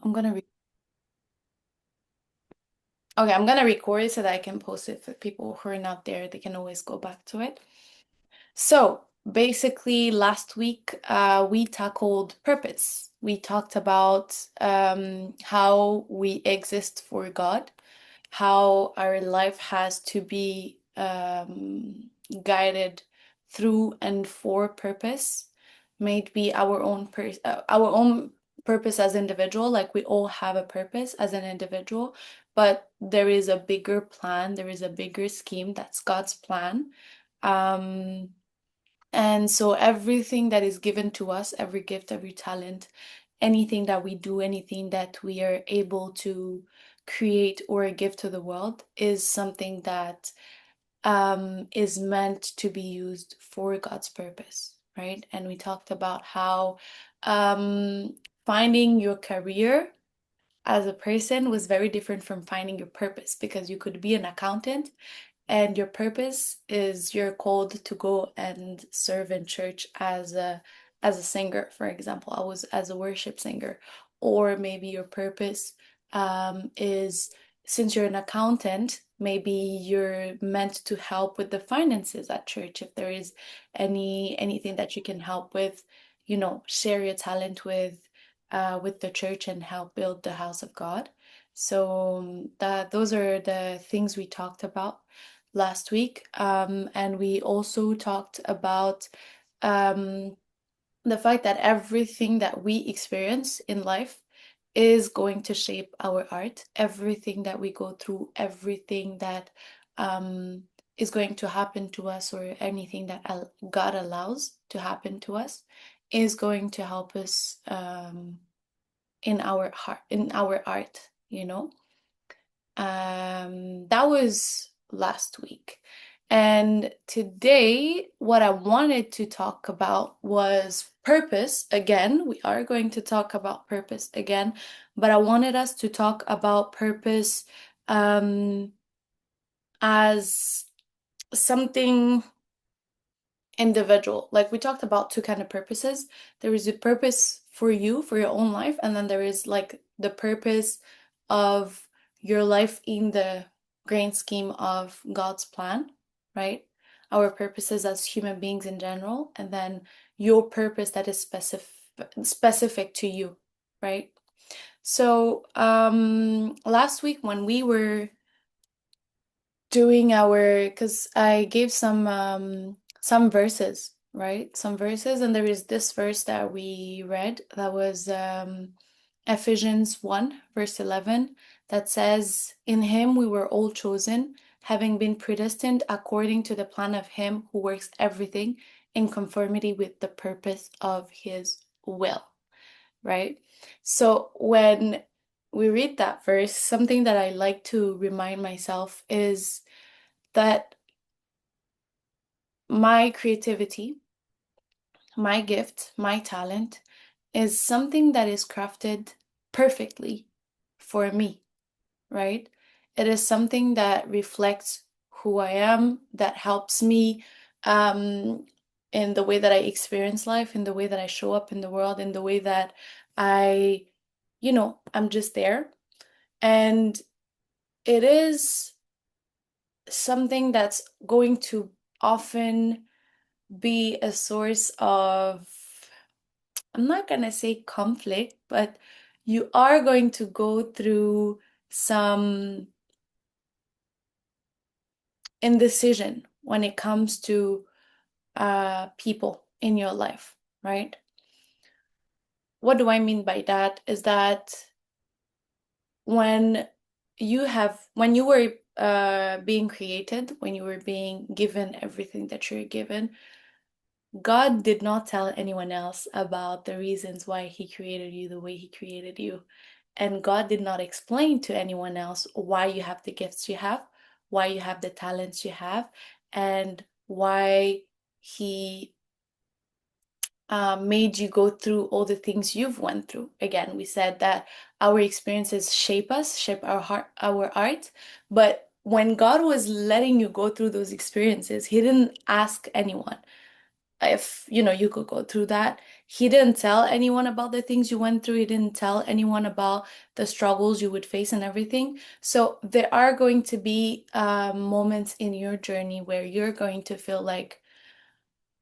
I'm gonna re Okay, I'm gonna record it so that I can post it for people who are not there. They can always go back to it. So basically, last week we tackled purpose. We talked about how we exist for God, how our life has to be guided through and for purpose, maybe our own purpose as individual, like we all have a purpose as an individual, but there is a bigger plan, there is a bigger scheme, that's God's plan. Um, and so everything that is given to us, every gift, every talent, anything that we do, anything that we are able to create or give to the world is something that is meant to be used for God's purpose, right? And we talked about how finding your career as a person was very different from finding your purpose because you could be an accountant and your purpose is you're called to go and serve in church as a singer, for example. I was as a worship singer. Or maybe your purpose is since you're an accountant, maybe you're meant to help with the finances at church. If there is anything that you can help with, share your talent with the church and help build the house of God. So that those are the things we talked about last week. And we also talked about um, the fact that everything that we experience in life is going to shape our art. Everything that we go through, everything that um, is going to happen to us, or anything that God allows to happen to us, is going to help us in our heart, in our art, that was last week. And today, what I wanted to talk about was purpose again. We are going to talk about purpose again, but I wanted us to talk about purpose um, as something individual. Like we talked about two kind of purposes. There is a purpose for you, for your own life, and then there is like the purpose of your life in the grand scheme of God's plan, right? Our purposes as human beings in general, and then your purpose that is specific to you, right? So, last week when we were doing our, because I gave some verses, right? Some verses, and there is this verse that we read that was Ephesians 1 verse 11, that says, "In him we were all chosen, having been predestined according to the plan of him who works everything in conformity with the purpose of his will," right? So when we read that verse, something that I like to remind myself is that my creativity, my gift, my talent is something that is crafted perfectly for me, right? It is something that reflects who I am, that helps me um, in the way that I experience life, in the way that I show up in the world, in the way that I, I'm just there. And it is something that's going to often be a source of, I'm not gonna say conflict, but you are going to go through some indecision when it comes to people in your life, right? What do I mean by that? Is that when when you were being created, when you were being given everything that you're given, God did not tell anyone else about the reasons why He created you the way He created you. And God did not explain to anyone else why you have the gifts you have, why you have the talents you have, and why He made you go through all the things you've went through. Again, we said that our experiences shape us, shape our heart, our art. But when God was letting you go through those experiences, He didn't ask anyone. if you could go through that. He didn't tell anyone about the things you went through. He didn't tell anyone about the struggles you would face and everything. So there are going to be moments in your journey where you're going to feel like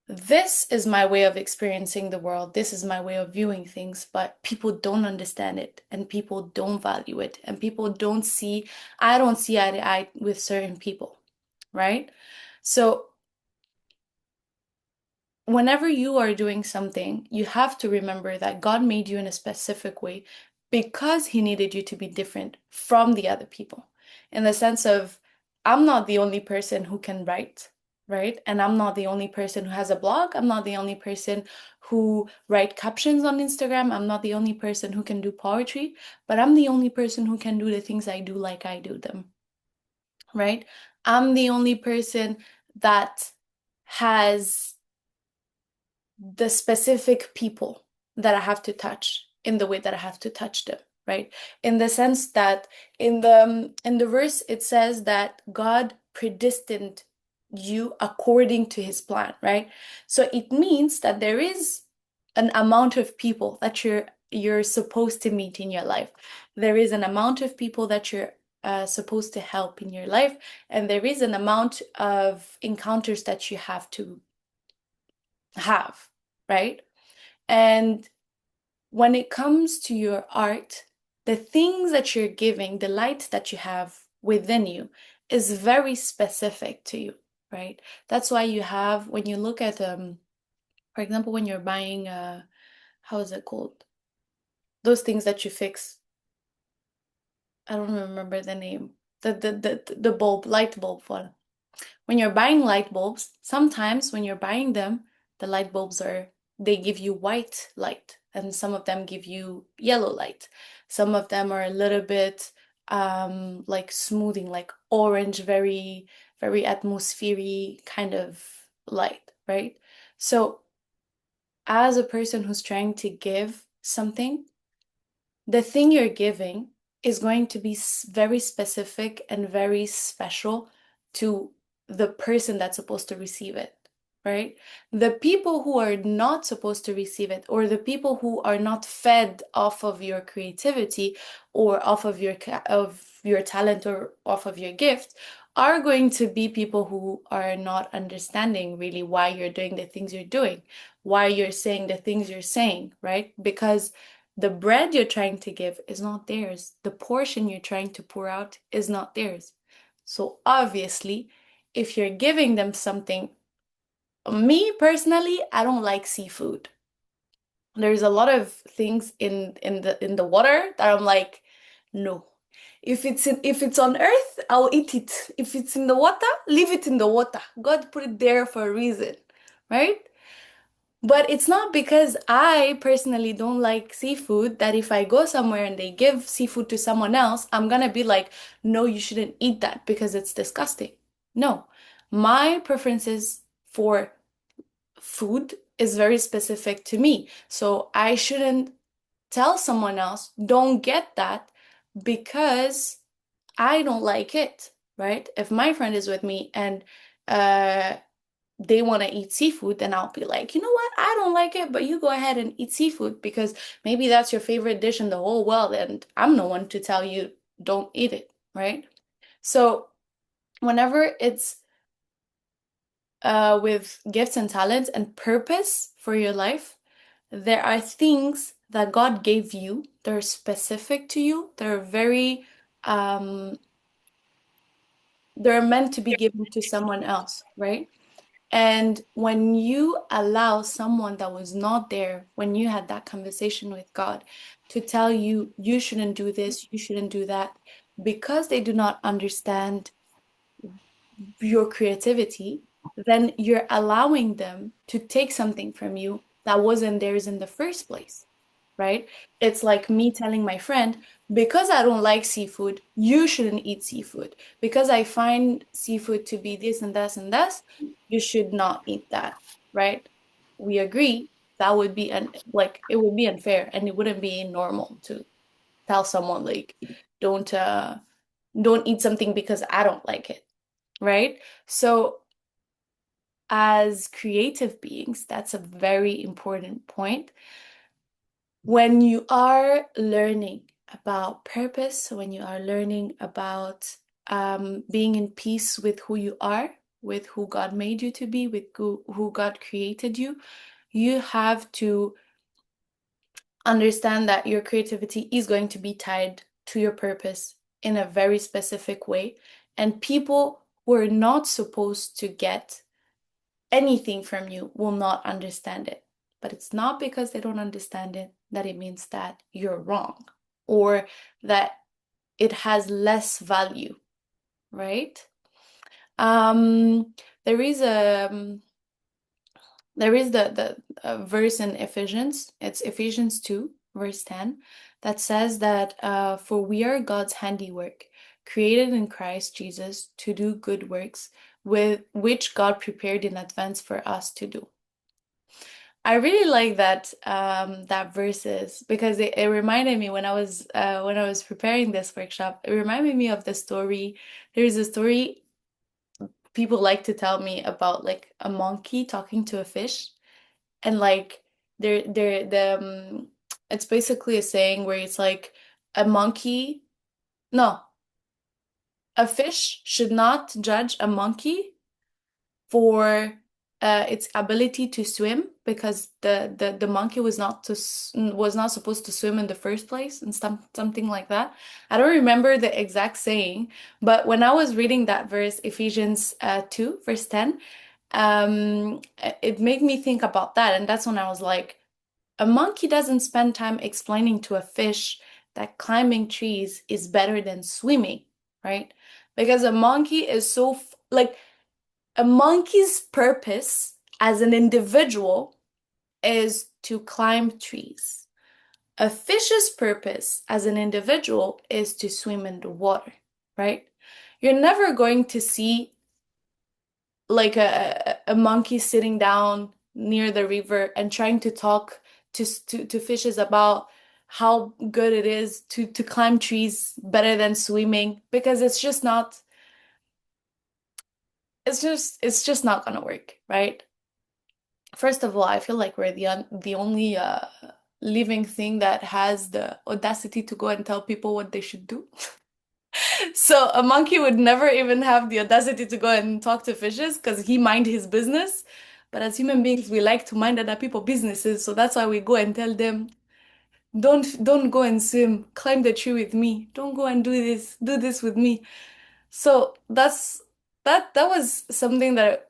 this is my way of experiencing the world. This is my way of viewing things, but people don't understand it and people don't value it and people don't see, I don't see eye to eye with certain people, right? So whenever you are doing something, you have to remember that God made you in a specific way because He needed you to be different from the other people. In the sense of, I'm not the only person who can write, right? And I'm not the only person who has a blog. I'm not the only person who write captions on Instagram. I'm not the only person who can do poetry, but I'm the only person who can do the things I do like I do them, right? I'm the only person that has the specific people that I have to touch in the way that I have to touch them, right? In the sense that in the verse it says that God predestined you according to his plan, right? So it means that there is an amount of people that you're supposed to meet in your life. There is an amount of people that you're supposed to help in your life, and there is an amount of encounters that you have to have, right? And when it comes to your art, the things that you're giving, the light that you have within you is very specific to you, right? That's why you have, when you look at, for example, when you're buying, how is it called? Those things that you fix. I don't remember the name. The bulb, light bulb one. When you're buying light bulbs, sometimes when you're buying them, the light bulbs they give you white light, and some of them give you yellow light. Some of them are a little bit like smoothing, like orange, very, very atmospheric kind of light, right? So as a person who's trying to give something, the thing you're giving is going to be very specific and very special to the person that's supposed to receive it, right? The people who are not supposed to receive it, or the people who are not fed off of your creativity or off of your talent or off of your gift, are going to be people who are not understanding really why you're doing the things you're doing, why you're saying the things you're saying, right? Because the bread you're trying to give is not theirs. The portion you're trying to pour out is not theirs. So obviously, if you're giving them something, me personally, I don't like seafood. There's a lot of things in the water that I'm like, no. If it's on earth, I'll eat it. If it's in the water, leave it in the water. God put it there for a reason, right? But it's not because I personally don't like seafood that if I go somewhere and they give seafood to someone else, I'm gonna be like, no, you shouldn't eat that because it's disgusting. No, my preferences for food is very specific to me. So I shouldn't tell someone else, don't get that because I don't like it, right? If my friend is with me and uh they want to eat seafood, then I'll be like, you know what? I don't like it, but you go ahead and eat seafood because maybe that's your favorite dish in the whole world, and I'm no one to tell you don't eat it, right? So whenever it's with gifts and talents and purpose for your life, there are things that God gave you that are specific to you, that are very um they're meant to be given to someone else, right? And when you allow someone that was not there when you had that conversation with God to tell you, you shouldn't do this, you shouldn't do that, because they do not understand your creativity, then you're allowing them to take something from you that wasn't theirs in the first place, right? It's like me telling my friend, because I don't like seafood, you shouldn't eat seafood. Because I find seafood to be this and that and that, you should not eat that, right? We agree that would be like it would be unfair and it wouldn't be normal to tell someone like don't uh don't eat something because I don't like it, right? So as creative beings, that's a very important point. When you are learning about purpose, when you are learning about being in peace with who you are, with who God made you to be, with who God created you, you have to understand that your creativity is going to be tied to your purpose in a very specific way. And people who are not supposed to get anything from you will not understand it. But it's not because they don't understand it that it means that you're wrong or that it has less value, right? Um, there is a there is the verse in Ephesians. It's Ephesians 2, verse 10, that says that for we are God's handiwork, created in Christ Jesus to do good works, with which God prepared in advance for us to do. I really like that verses because it reminded me when I was preparing this workshop, it reminded me of the story. There's a story people like to tell me about like a monkey talking to a fish, and like they're the it's basically a saying where it's like a monkey, no, a fish should not judge a monkey for its ability to swim because the monkey was not supposed to swim in the first place and something like that. I don't remember the exact saying, but when I was reading that verse, Ephesians 2, verse 10, it made me think about that. And that's when I was like, a monkey doesn't spend time explaining to a fish that climbing trees is better than swimming, right? Because a monkey is like a monkey's purpose as an individual is to climb trees. A fish's purpose as an individual is to swim in the water, right? You're never going to see like a monkey sitting down near the river and trying to talk to fishes about how good it is to climb trees better than swimming because it's just not gonna work, right? First of all, I feel like we're the only living thing that has the audacity to go and tell people what they should do. So a monkey would never even have the audacity to go and talk to fishes because he mind his business. But as human beings, we like to mind other people businesses. So that's why we go and tell them, don't go and swim, climb the tree with me. Don't go and do this with me. So that was something that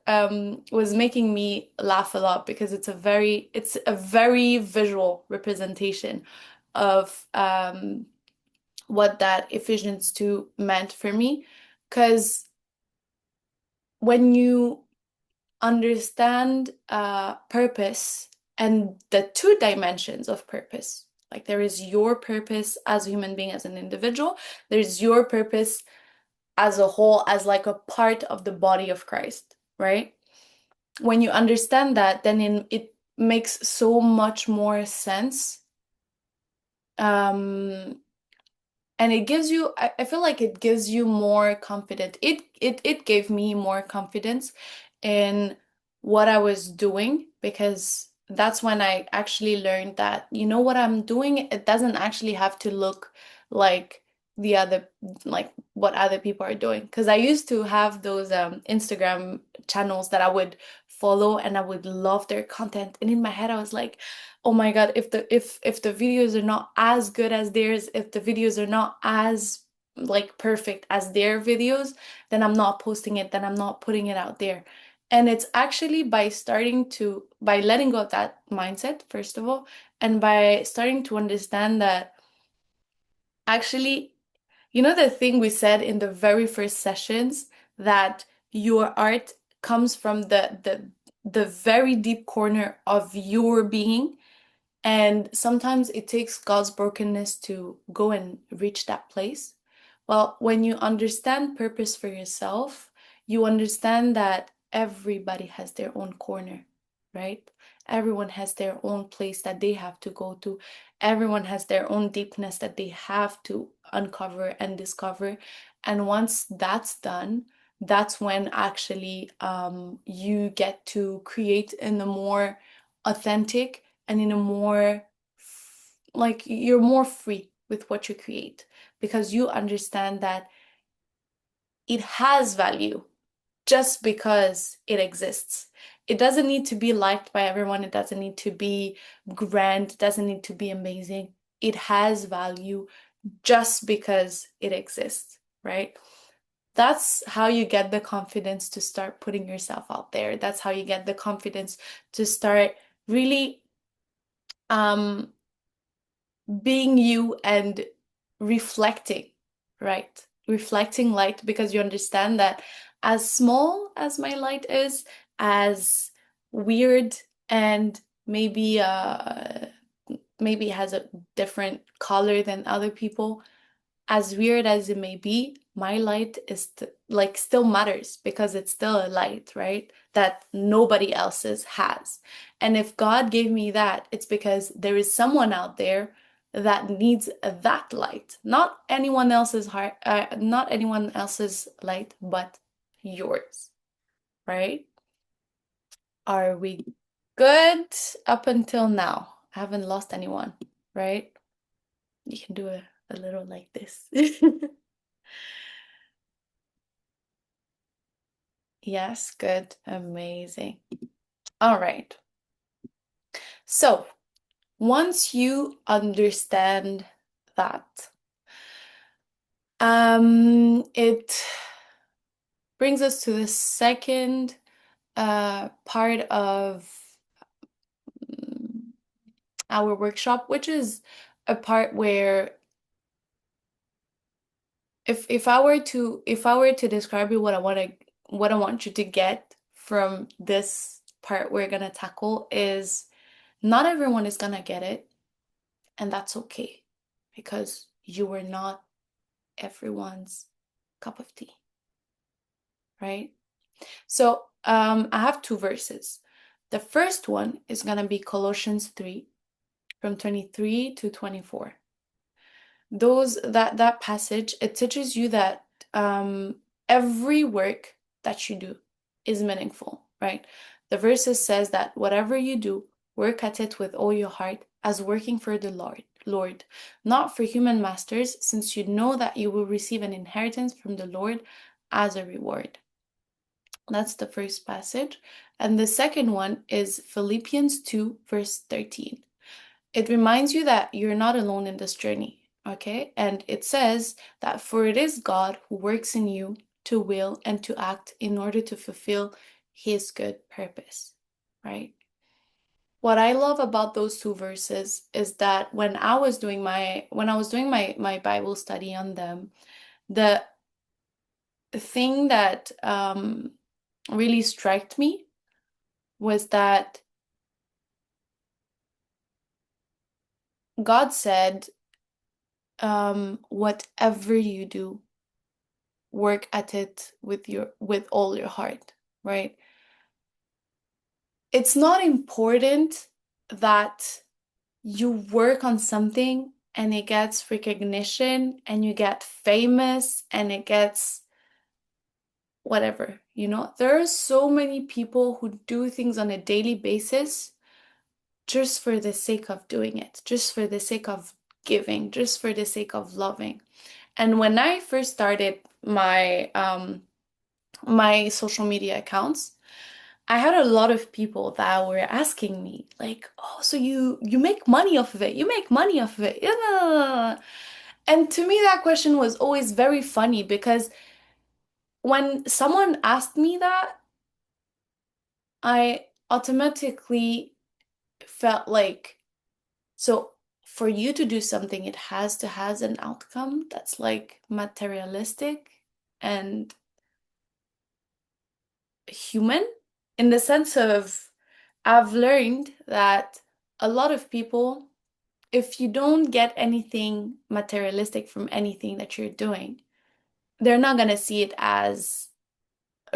was making me laugh a lot because it's a very visual representation of what that Ephesians 2 meant for me. Because when you understand purpose and the two dimensions of purpose, like there is your purpose as a human being, as an individual, there's your purpose as a whole, as like a part of the body of Christ, right? When you understand that, then it makes so much more sense. Um, and it gives you, I feel like it gives you more confidence. It gave me more confidence in what I was doing because that's when I actually learned that, you know what I'm doing, it doesn't actually have to look like the other, like what other people are doing. Because I used to have those Instagram channels that I would follow and I would love their content. And in my head, I was like, oh my God, if the videos are not as good as theirs, if the videos are not as like perfect as their videos, then I'm not posting it, then I'm not putting it out there. And it's actually by letting go of that mindset, first of all, and by starting to understand that actually, you know, the thing we said in the very first sessions that your art comes from the very deep corner of your being. And sometimes it takes God's brokenness to go and reach that place. Well, when you understand purpose for yourself, you understand that everybody has their own corner, right? Everyone has their own place that they have to go to. Everyone has their own deepness that they have to uncover and discover. And once that's done, that's when actually you get to create in a more authentic and in a more like you're more free with what you create because you understand that it has value just because it exists. It doesn't need to be liked by everyone. It doesn't need to be grand. It doesn't need to be amazing. It has value just because it exists, right? That's how you get the confidence to start putting yourself out there. That's how you get the confidence to start really um being you and reflecting, right? Reflecting light because you understand that as small as my light is, as weird and maybe has a different color than other people, as weird as it may be, my light is like still matters because it's still a light, right? That nobody else's has. And if God gave me that, it's because there is someone out there that needs that light, not anyone else's heart, not anyone else's light, but yours, right? Are we good up until now? I haven't lost anyone, right? You can do a little like this. Yes, good. Amazing. All right. So once you understand that, it brings us to the second part of mm, our workshop, which is a part where if I were to describe you what I want you to get from this part we're gonna tackle is not everyone is gonna get it. And that's okay because you are not everyone's cup of tea, right? So I have two verses. The first one is going to be Colossians 3 from 23 to 24. That passage, it teaches you that every work that you do is meaningful, right? The verses says that whatever you do, work at it with all your heart as working for the Lord, not for human masters, since you know that you will receive an inheritance from the Lord as a reward. That's the first passage. And the second one is Philippians 2, verse 13. It reminds you that you're not alone in this journey, okay? And it says that for it is God who works in you to will and to act in order to fulfill his good purpose, right? What I love about those two verses is that when I was doing my Bible study on them, the thing that really struck me was that God said, whatever you do, work at it with all your heart, right? It's not important that you work on something and it gets recognition and you get famous and it gets whatever, you know? There are so many people who do things on a daily basis just for the sake of doing it, just for the sake of giving, just for the sake of loving. And when I first started my social media accounts, I had a lot of people that were asking me like, "Oh, so you make money off of it? You make money off of it?" Yeah. And to me that question was always very funny because when someone asked me that, I automatically felt like, so for you to do something, it has to has an outcome that's like materialistic and human in the sense of I've learned that a lot of people, if you don't get anything materialistic from anything that you're doing, they're not going to see it as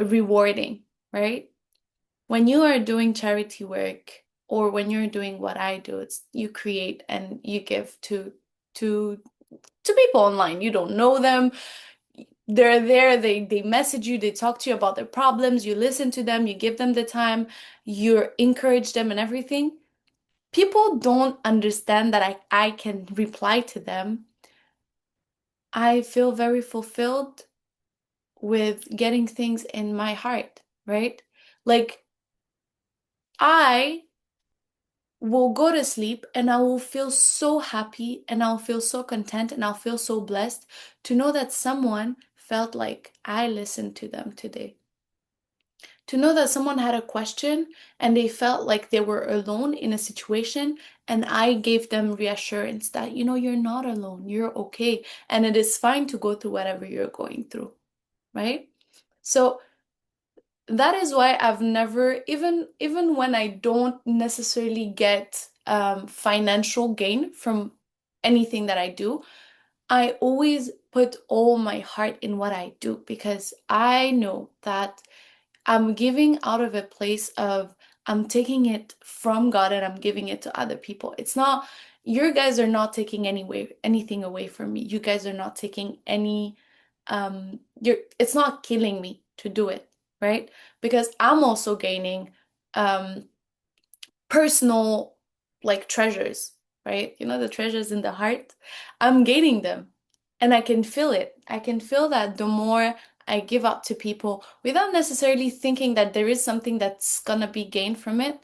rewarding, right? When you are doing charity work or when you're doing what I do, it's you create and you give to to people online. You don't know them. they're there, they message you, they talk to you about their problems, you listen to them, you give them the time, you encourage them and everything. People don't understand that I can reply to them. I feel very fulfilled with getting things in my heart, right? Like I will go to sleep and I will feel so happy and I'll feel so content and I'll feel so blessed to know that someone felt like I listened to them today. To know that someone had a question and they felt like they were alone in a situation, and I gave them reassurance that, you're not alone, you're okay, and it is fine to go through whatever you're going through, right? So that is why I've never, even when I don't necessarily get financial gain from anything that I do, I always put all my heart in what I do because I know that I'm giving out of a place of I'm taking it from God and I'm giving it to other people. It's not, you guys are not taking anything away from me. You guys are not taking any it's not killing me to do it, right? Because I'm also gaining um personal like treasures, right? The treasures in the heart. I'm gaining them and I can feel it. I can feel that the more I give up to people without necessarily thinking that there is something that's gonna be gained from it.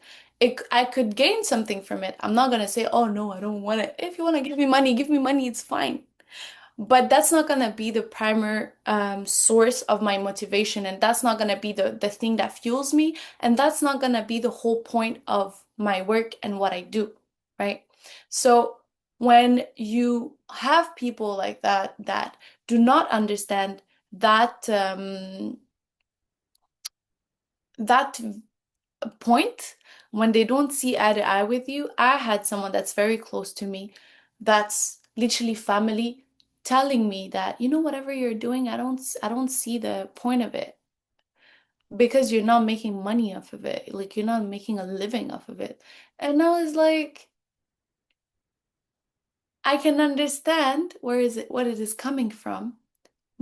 I could gain something from it. I'm not gonna say, oh no, I don't want it. If you want to give me money, it's fine. But that's not gonna be the primary source of my motivation, and that's not gonna be the thing that fuels me, and that's not gonna be the whole point of my work and what I do, right? So when you have people like that do not understand that point, when they don't see eye to eye with you, I had someone that's very close to me, that's literally family, telling me that, whatever you're doing, I don't see the point of it because you're not making money off of it. Like you're not making a living off of it. And I was like, I can understand what it is coming from.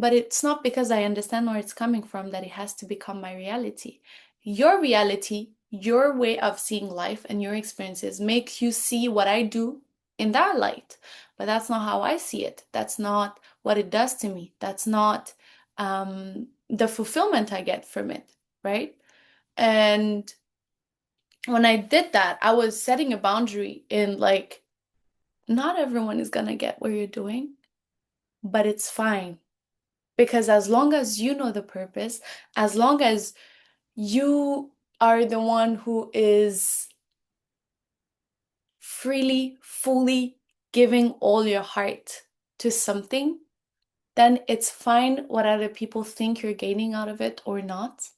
But it's not because I understand where it's coming from that it has to become my reality. Your reality, your way of seeing life and your experiences makes you see what I do in that light. But that's not how I see it. That's not what it does to me. That's not the fulfillment I get from it, right? And when I did that, I was setting a boundary in like, not everyone is gonna get what you're doing, but it's fine. Because as long as you know the purpose, as long as you are the one who is freely, fully giving all your heart to something, then it's fine what other people think you're gaining out of it or not,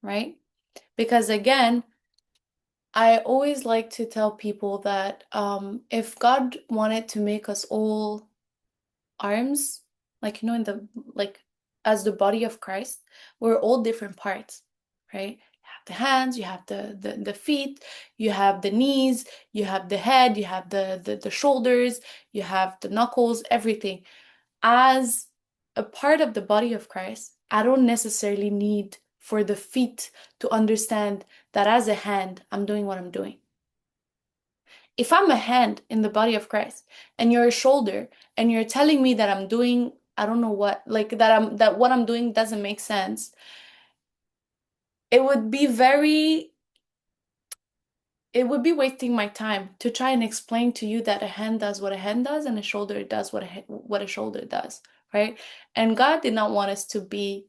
right? Because again, I always like to tell people that if God wanted to make us all arms, like in the like as the body of Christ, we're all different parts, right? You have the hands, you have the feet, you have the knees, you have the head, you have the shoulders, you have the knuckles, everything. As a part of the body of Christ, I don't necessarily need for the feet to understand that as a hand, I'm doing what I'm doing. If I'm a hand in the body of Christ and you're a shoulder and you're telling me that I'm doing, I don't know what, like that what I'm doing doesn't make sense, it would be very, it would be wasting my time to try and explain to you that a hand does what a hand does and a shoulder does what a shoulder does, right? And God did not want us to be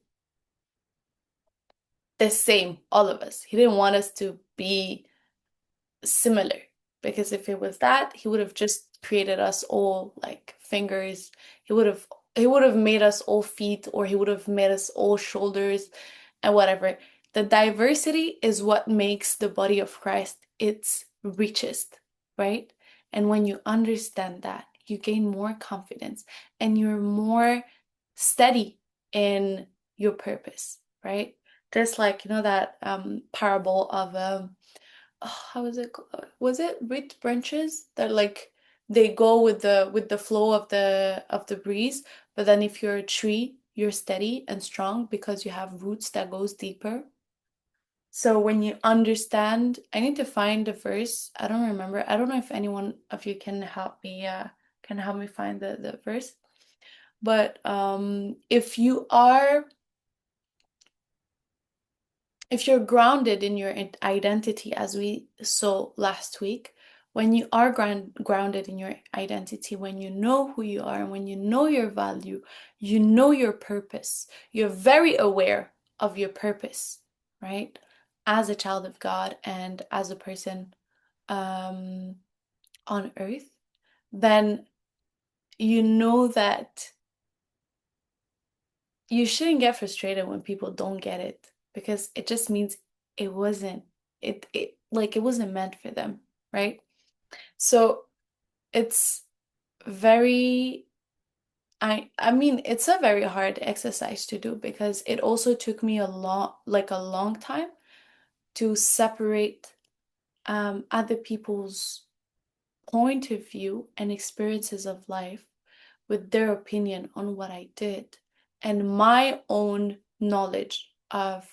the same, all of us. He didn't want us to be similar, because if it was that, he would have just created us all like fingers. He would have made us all feet, or he would have made us all shoulders and whatever. The diversity is what makes the body of Christ its richest, right? And when you understand that, you gain more confidence and you're more steady in your purpose, right? Just like that parable of how was it was it reed branches that they go with the flow of the breeze, but then if you're a tree, you're steady and strong because you have roots that goes deeper. So when you understand, I need to find the verse. I don't remember. I don't know if anyone of you can help me find the verse. But if you're grounded in your identity, as we saw last week, when you are grounded in your identity, when you know who you are, and when you know your value, you know your purpose, you're very aware of your purpose, right? As a child of God and as a person um, on earth, then you know that you shouldn't get frustrated when people don't get it because it just means it wasn't it wasn't meant for them, right? So it's very I mean it's a very hard exercise to do because it also took me a long time to separate other people's point of view and experiences of life with their opinion on what I did and my own knowledge of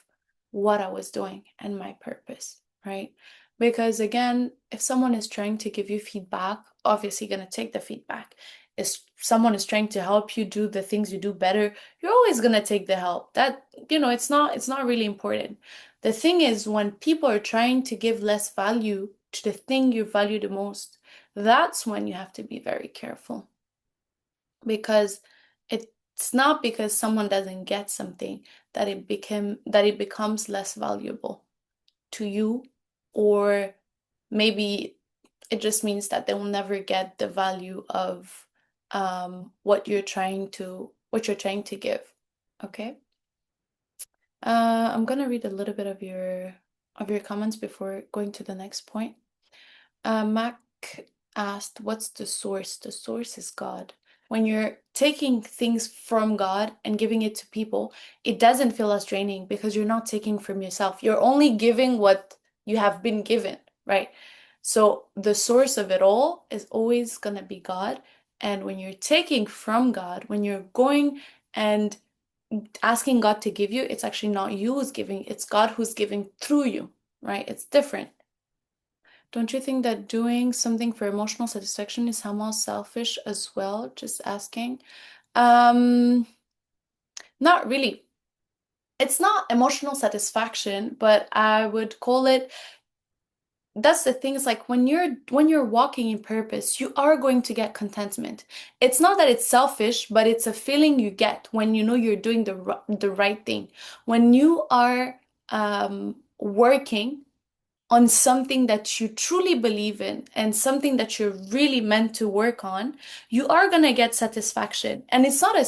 what I was doing and my purpose, right? Because again, if someone is trying to give you feedback, obviously you're going to take the feedback. If someone is trying to help you do the things you do better, you're always going to take the help. That, it's not really important. The thing is when people are trying to give less value to the thing you value the most, that's when you have to be very careful because it's not because someone doesn't get something that it becomes less valuable to you, or maybe it just means that they will never get the value of what you're trying to give. Okay. I'm gonna read a little bit of your comments before going to the next point. Mac asked, what's the source? The source is God. When you're taking things from God and giving it to people, it doesn't feel as draining because you're not taking from yourself. You're only giving what you have been given, right? So the source of it all is always going to be God. And when you're taking from God, when you're going and asking God to give you, it's actually not you who's giving, it's God who's giving through you, right? It's different. Don't you think that doing something for emotional satisfaction is somehow selfish as well? Just asking. Um, Not really. It's not emotional satisfaction, but I would call it, that's the thing, is like when you're walking in purpose, you are going to get contentment. It's not that it's selfish, but it's a feeling you get when you know you're doing the right thing. When you are working on something that you truly believe in and something that you're really meant to work on, you are going to get satisfaction. And it's not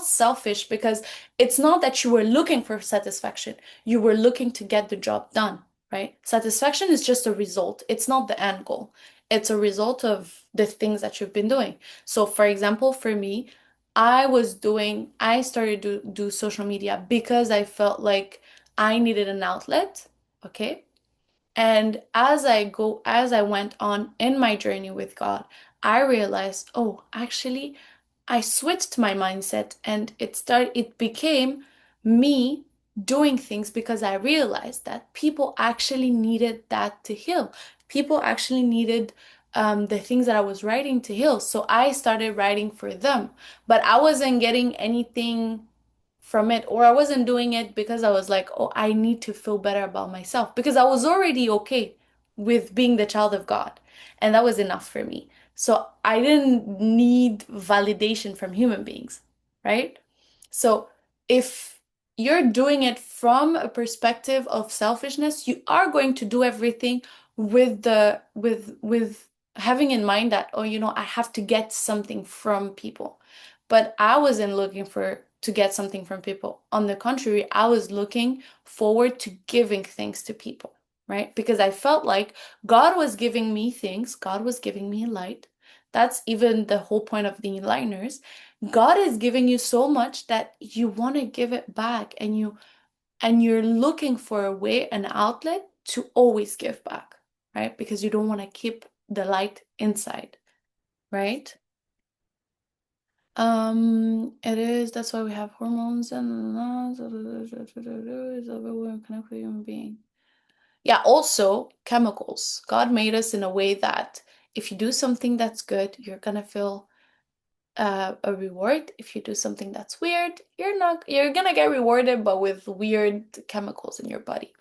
selfish because it's not that you were looking for satisfaction. You were looking to get the job done, right? Satisfaction is just a result. It's not the end goal. It's a result of the things that you've been doing. So for example, for me, I started to do social media because I felt like I needed an outlet. Okay. And as I went on in my journey with God, I realized, oh, actually, I switched my mindset and it became me doing things because I realized that people actually needed that to heal. People actually needed the things that I was writing to heal. So I started writing for them, but I wasn't getting anything from it, or I wasn't doing it because I was like, oh, I need to feel better about myself because I was already okay with being the child of God, and that was enough for me. So I didn't need validation from human beings, right? So if you're doing it from a perspective of selfishness, you are going to do everything with having in mind that, oh, I have to get something from people. But I wasn't looking for to get something from people. On the contrary, I was looking forward to giving things to people, right? Because I felt like God was giving me things, God was giving me light. That's even the whole point of the Enlighteners. God is giving you so much that you want to give it back, and you're looking for a way, an outlet to always give back, right? Because you don't want to keep the light inside, right? It is. That's why we have hormones and is everywhere connect with human being. Yeah, also chemicals. God made us in a way that if you do something that's good, you're gonna feel a reward. If you do something that's weird, you're gonna get rewarded, but with weird chemicals in your body.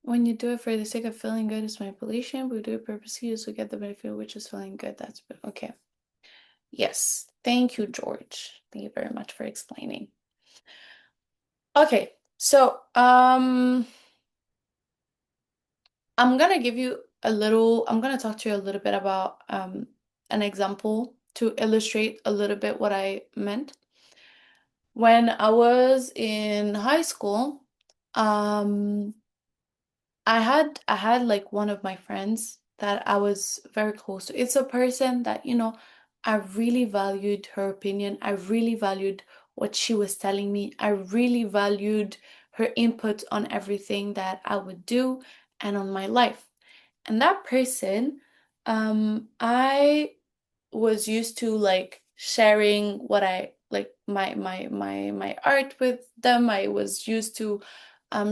When you do it for the sake of feeling good, it's manipulation. But we do it purposely, you also get the benefit, which is feeling good. That's okay. Yes. Thank you, George. Thank you very much for explaining. Okay, so I'm gonna talk to you a little bit about an example to illustrate a little bit what I meant. When I was in high school, um, I had like one of my friends that I was very close to. It's a person that, I really valued her opinion. I really valued what she was telling me. I really valued her input on everything that I would do and on my life. And that person, I was used to like sharing what I like my art with them. I was used to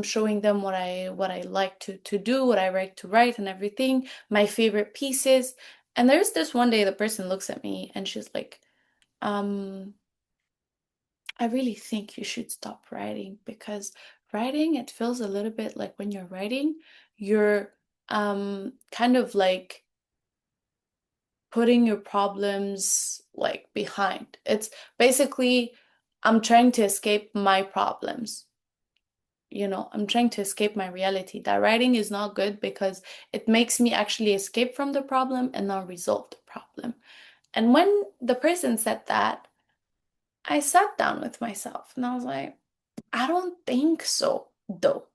showing them what I like to do, what I like to write and everything, my favorite pieces. And there's this one day the person looks at me and she's like, um, I really think you should stop writing because writing, it feels a little bit like when you're writing, you're kind of like putting your problems like behind. It's basically I'm trying to escape my problems. I'm trying to escape my reality. That writing is not good because it makes me actually escape from the problem and not resolve the problem. And when the person said that, I sat down with myself and I was like, I don't think so, though.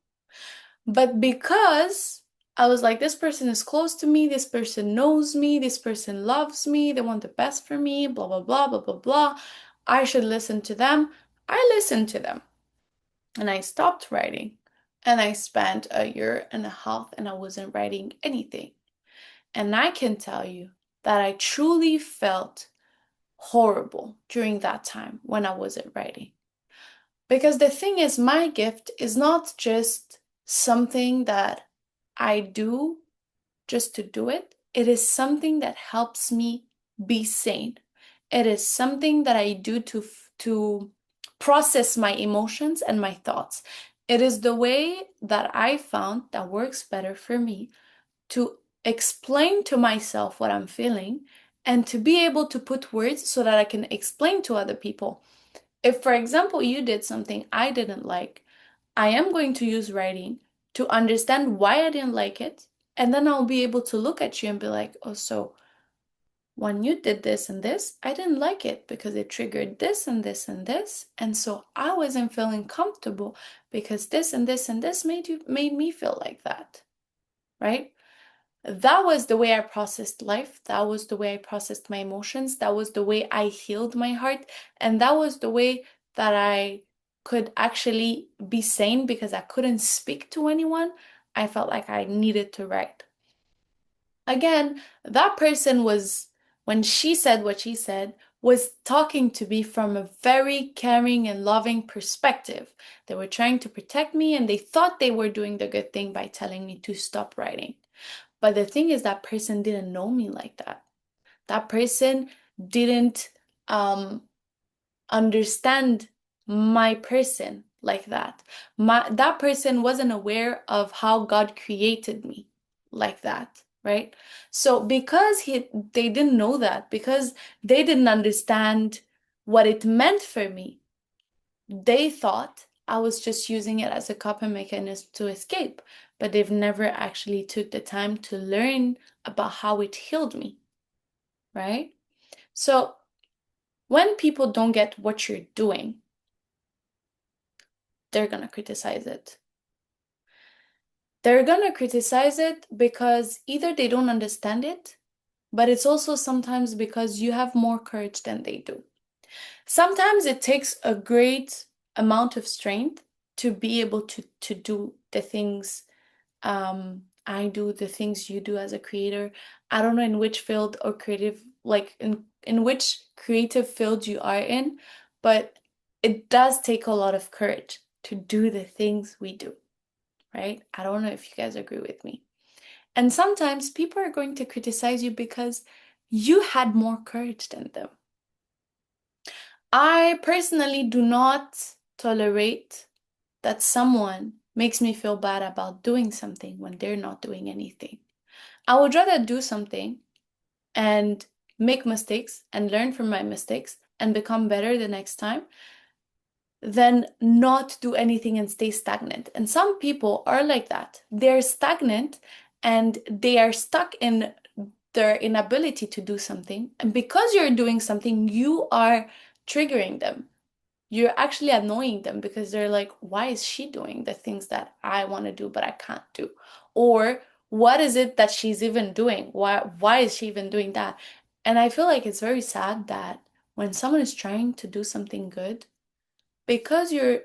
But because I was like, this person is close to me, this person knows me, this person loves me, they want the best for me, blah, blah, blah, blah, blah, blah. I should listen to them. I listened to them and I stopped writing. And I spent a year and a half and I wasn't writing anything. And I can tell you that I truly felt horrible during that time when I wasn't writing. Because the thing is, my gift is not just something that I do just to do it. It is something that helps me be sane. It is something that I do to process my emotions and my thoughts. It is the way that I found that works better for me to explain to myself what I'm feeling and to be able to put words so that I can explain to other people. If, for example, you did something I didn't like, I am going to use writing to understand why I didn't like it. And then I'll be able to look at you and be like, oh, so when you did this and this, I didn't like it because it triggered this and this and this. And so I wasn't feeling comfortable because this and this and this made me feel like that. Right? That was the way I processed life. That was the way I processed my emotions. That was the way I healed my heart. And that was the way that I could actually be sane because I couldn't speak to anyone. I felt like I needed to write. Again, that person was, when she said what she said, was talking to me from a very caring and loving perspective. They were trying to protect me and they thought they were doing the good thing by telling me to stop writing. But the thing is, that person didn't know me like that. That person didn't um, understand my person like that. That person wasn't aware of how God created me like that, right? So because they didn't know that, because they didn't understand what it meant for me, they thought I was just using it as a coping mechanism to escape, but they've never actually took the time to learn about how it healed me, right? So when people don't get what you're doing, they're gonna criticize it. They're gonna criticize it because either they don't understand it, but it's also sometimes because you have more courage than they do. Sometimes it takes a great amount of strength to be able to do the things I do, the things you do as a creator. I don't know in which field or creative, like in which creative field you are in, but it does take a lot of courage to do the things we do, right? I don't know if you guys agree with me. And sometimes people are going to criticize you because you had more courage than them. I personally do not tolerate that someone makes me feel bad about doing something when they're not doing anything. I would rather do something and make mistakes and learn from my mistakes and become better the next time than not do anything and stay stagnant. And some people are like that. They're stagnant and they are stuck in their inability to do something. And because you're doing something, you are triggering them. You're actually annoying them because they're like, why is she doing the things that I want to do but I can't do? Or what is it that she's even doing? Why is she even doing that? And I feel like it's very sad that when someone is trying to do something good, because you're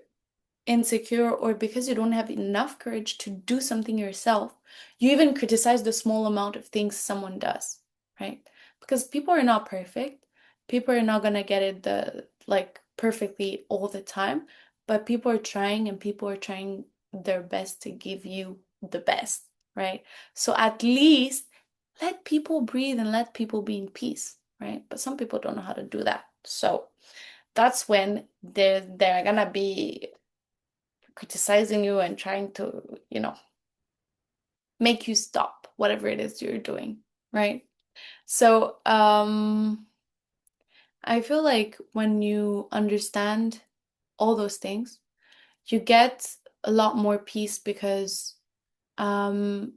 insecure or because you don't have enough courage to do something yourself, you even criticize the small amount of things someone does, right? Because people are not perfect. People are not gonna get it the like perfectly all the time, but people are trying and people are trying their best to give you the best, right? So at least let people breathe and let people be in peace, right? But some people don't know how to do that. So that's when they're gonna be criticizing you and trying to, make you stop whatever it is you're doing, right? So, I feel like when you understand all those things, you get a lot more peace because um,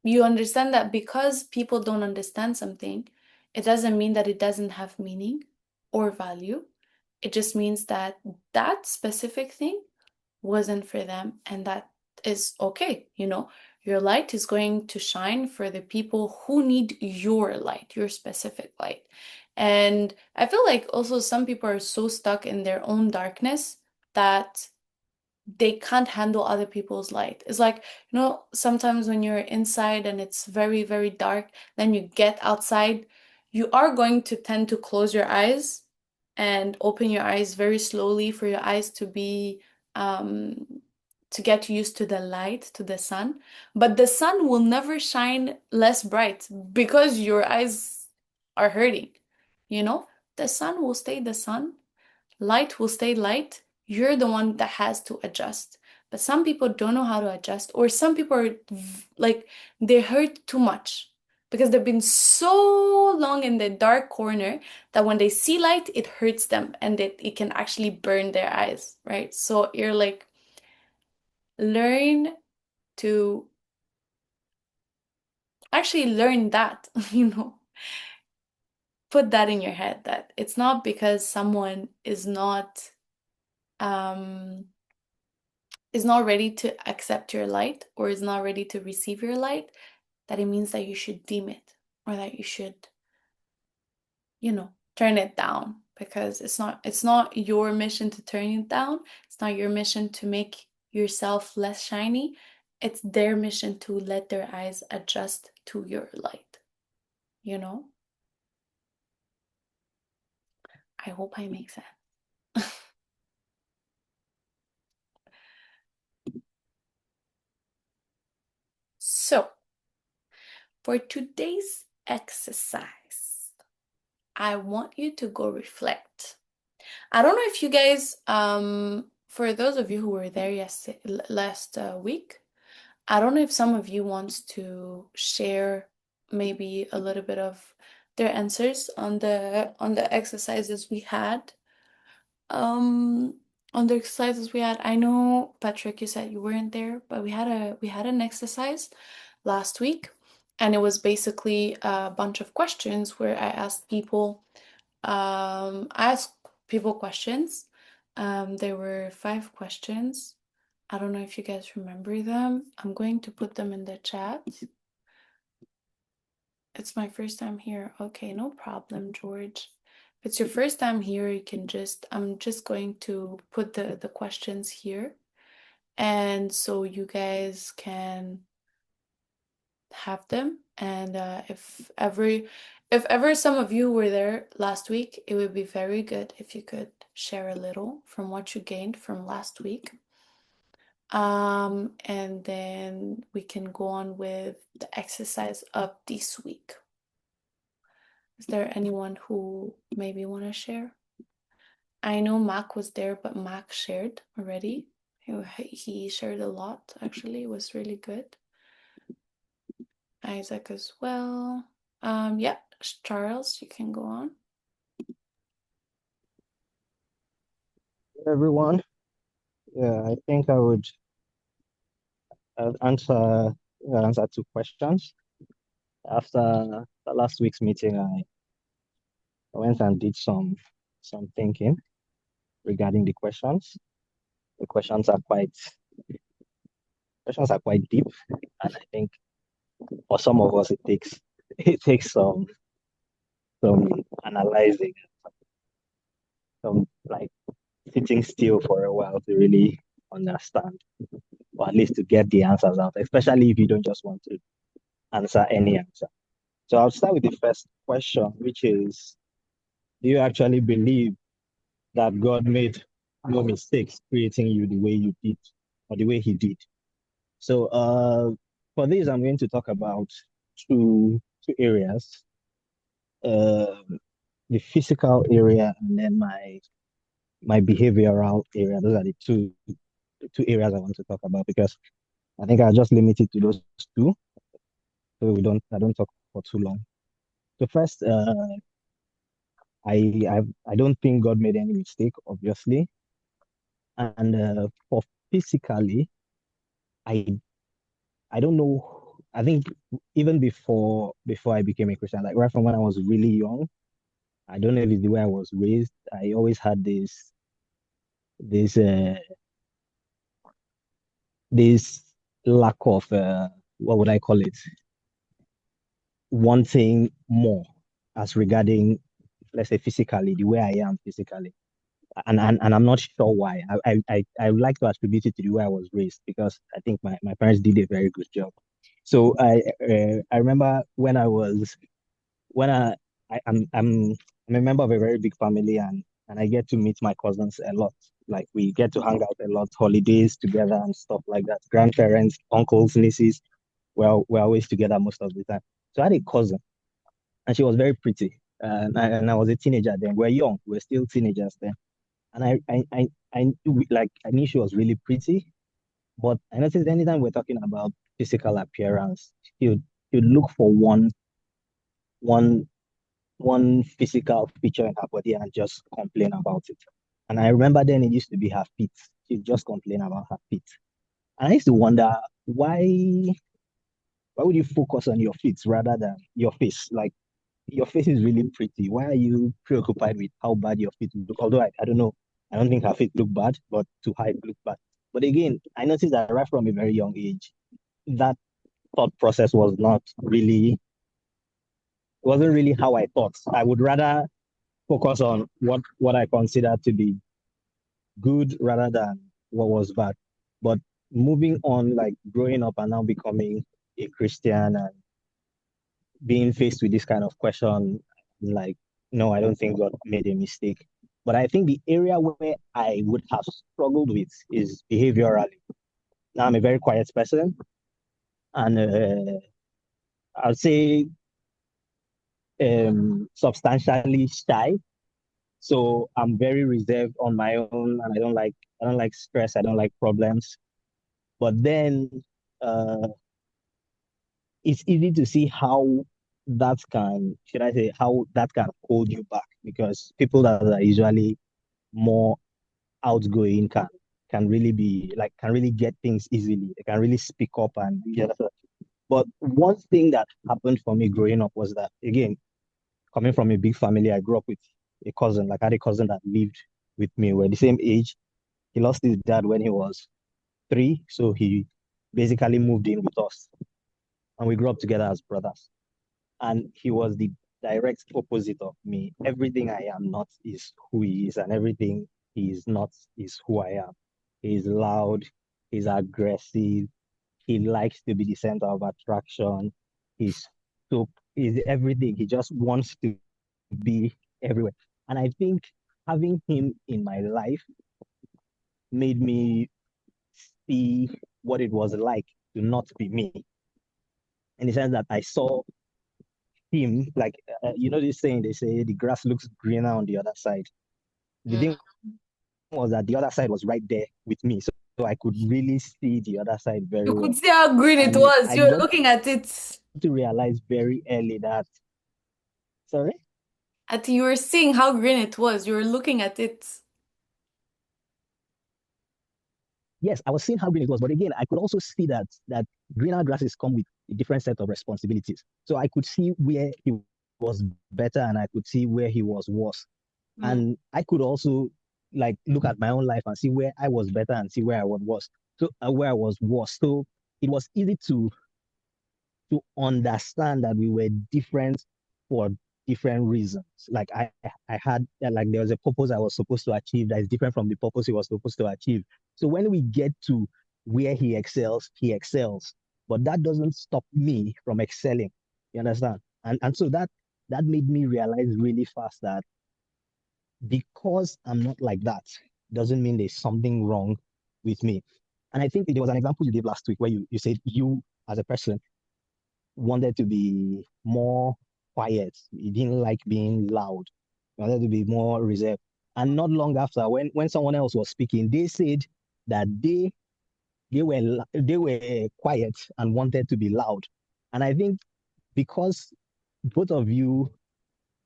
you understand that because people don't understand something, it doesn't mean that it doesn't have meaning or value. It just means that that specific thing wasn't for them, and that is okay. Your light is going to shine for the people who need your light, your specific light. And I feel like also some people are so stuck in their own darkness that they can't handle other people's light. It's like, sometimes when you're inside and it's very, very dark, then you get outside, you are going to tend to close your eyes and open your eyes very slowly for your eyes um, to get used to the light, to the sun. But the sun will never shine less bright because your eyes are hurting, you know? The sun will stay the sun, light will stay light. You're the one that has to adjust. But some people don't know how to adjust, or some people are like they hurt too much because they've been so long in the dark corner that when they see light, it hurts them and it can actually burn their eyes, right? So you're like, learn to actually learn that, put that in your head that it's not because someone um is not ready to accept your light or is not ready to receive your light, that it means that you should dim it or that you should, turn it down because it's not your mission to turn it down. It's not your mission to make yourself less shiny. It's their mission to let their eyes adjust to your light, you know? I hope I make sense. So, for today's exercise, I want you to go reflect. I don't know if you guys, for those of you who were there last week, I don't know if some of you wants to share maybe a little bit of their answers on the exercises we had. Um, on the exercises we had, I know Patrick, you said you weren't there, but we had an exercise last week, and it was basically a bunch of questions where I asked people questions. There were 5 questions. I don't know if you guys remember them. I'm going to put them in the chat. It's my first time here. Okay, no problem, George. If it's your first time here, I'm just going to put the questions here. And so you guys can have them. And If ever some of you were there last week, it would be very good if you could share a little from what you gained from last week. And then we can go on with the exercise of this week. Is there anyone who maybe want to share? I know Mac was there, but Mac shared already. He shared a lot, actually. It was really good. Isaac as well. Yeah, Charles, you can go on. Everyone. Yeah, I think I would answer two questions. After the last week's meeting, I went and did some thinking regarding the questions. The questions are quite deep, and I think for some of us it takes it takes some analyzing, some like sitting still for a while to really understand, or at least to get the answers out, especially if you don't just want to answer any answer. So I'll start with the first question, which is, do you actually believe that God made no mistakes creating you the way you did, or the way he did? So for this, I'm going to talk about two areas, um, the physical area and then my behavioral area. Those are the two areas I want to talk about because I think I'll just limit it to those two, so I don't talk for too long. So first, I don't think God made any mistake, obviously. And for physically, I I don't know. I think even before I became a Christian, like right from when I was really young, I don't know if it's the way I was raised. I always had this this lack of what would I call it? Wanting more as regarding, let's say, physically, the way I am physically. And I'm not sure why. I would like to attribute it to the way I was raised because I think my parents did a very good job. So I remember when I'm a member of a very big family, and I get to meet my cousins a lot. Like we get to hang out a lot, holidays together and stuff like that. Grandparents, uncles, nieces, we're always together most of the time. So I had a cousin, and she was very pretty. And I was a teenager then. We're young, we're still teenagers then. And I knew she was really pretty, but I noticed anytime we're talking about physical appearance, she would look for one one physical feature in her body and just complain about it. And I remember then it used to be her feet. She'd just complain about her feet. And I used to wonder why would you focus on your feet rather than your face? Like your face is really pretty. Why are you preoccupied with how bad your feet look? Although I don't know. I don't think her feet look bad, but to her it looked bad. But again, I noticed that right from a very young age, that thought process wasn't really how I thought. I would rather focus on what I consider to be good rather than what was bad. But moving on, like growing up and now becoming a Christian and being faced with this kind of question, like, no, I don't think God made a mistake. But I think the area where I would have struggled with is behaviorally. Now I'm a very quiet person, and I'd say substantially shy. So I'm very reserved on my own, and I don't like stress. I don't like problems. But then uh, it's easy to see how should I say, how that can hold you back because people that are usually more outgoing can really be like can really get things easily. They can really speak up and get. But one thing that happened for me growing up was that again, coming from a big family, I grew up with a cousin. Like I had a cousin that lived with me. We're the same age. He lost his dad when he was 3, so he basically moved in with us, and we grew up together as brothers. And he was the direct opposite of me. Everything I am not is who he is, and everything he is not is who I am. He's loud, he's aggressive, he likes to be the center of attraction, he's so is everything. He just wants to be everywhere. And I think having him in my life made me see what it was like to not be me. In the sense that I saw him, like, this saying, they say the grass looks greener on the other side. The Mm. thing was that the other side was right there with me. So I could really see the other side very You could well. see how green it And was. I You're got looking at it. to realize very early that, sorry? At you were seeing how green it was. You were looking at it. Yes, I was seeing how green it was, but again, I could also see that greener grasses come with a different set of responsibilities. So I could see where he was better and I could see where he was worse. Mm. And I could also like look at my own life and see where I was better and see where I was worse. So where I was worse. So it was easy to understand that we were different for different reasons. Like I had like there was a purpose I was supposed to achieve that is different from the purpose he was supposed to achieve. So when we get to where he excels. But that doesn't stop me from excelling. You understand? And so that made me realize really fast that because I'm not like that doesn't mean there's something wrong with me. And I think there was an example you gave last week where you said you as a person wanted to be more quiet. He didn't like being loud. He wanted to be more reserved. And not long after, when someone else was speaking, they said that they were quiet and wanted to be loud. And I think because both of you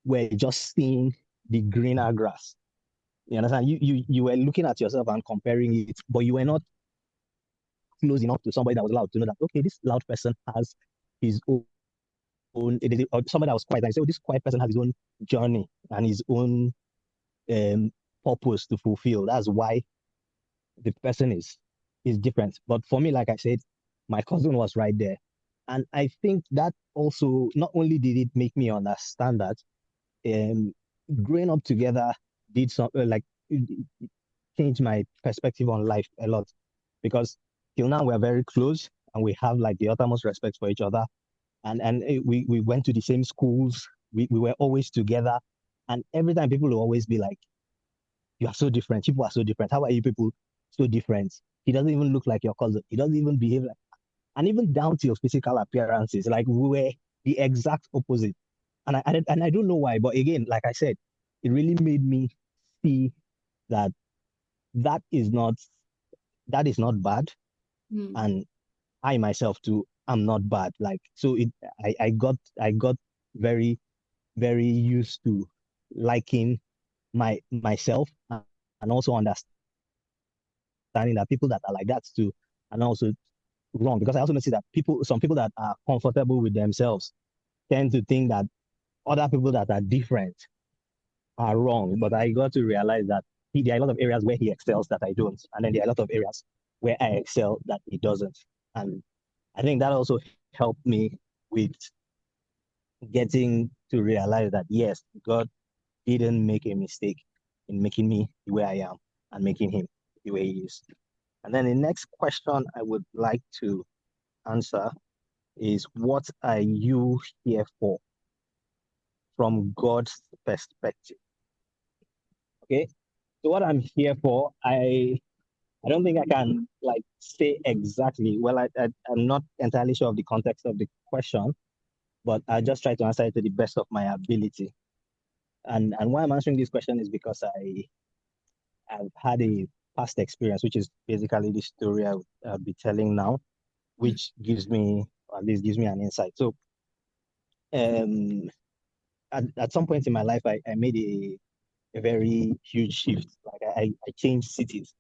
were just seeing the greener grass. You understand? You were looking at yourself and comparing it, but you were not close enough to somebody that was loud to know that okay, this loud person has his own, or somebody that was quiet. And so this quiet person has his own journey and his own um, purpose to fulfill. That's why the person is different. But for me, like I said, my cousin was right there, and I think that also not only did it make me understand that um, growing up together did some like changed my perspective on life a lot because till now we're very close and we have like the uttermost respect for each other and we went to the same schools. We were always together. And every time people will always be like, you are so different. People are so different. How are you people so different? He doesn't even look like your cousin. He doesn't even behave like, and even down to your physical appearances, like we were the exact opposite. And I don't know why, but again, like I said, it really made me see that that is not that is not bad. Mm. And I myself too am not bad. Like so I got very very used to liking myself and also understanding that people that are like that too are also wrong. Because I also notice that some people that are comfortable with themselves tend to think that other people that are different are wrong. But I got to realize that there are a lot of areas where he excels that I don't, and then there are a lot of areas where I excel that he doesn't. And I think that also helped me with getting to realize that yes, God didn't make a mistake in making me the way I am and making him the way he is. And then the next question I would like to answer is what are you here for from God's perspective? Okay. So what I'm here for, I don't think I can like say exactly. Well, I'm not entirely sure of the context of the question, but I just try to answer it to the best of my ability. And why I'm answering this question is because I've had a past experience, which is basically the story I'll be telling now, Mm. which gives me, or at least gives me an insight. So, um, at some point in my life, I made a very huge shift. Like I changed cities.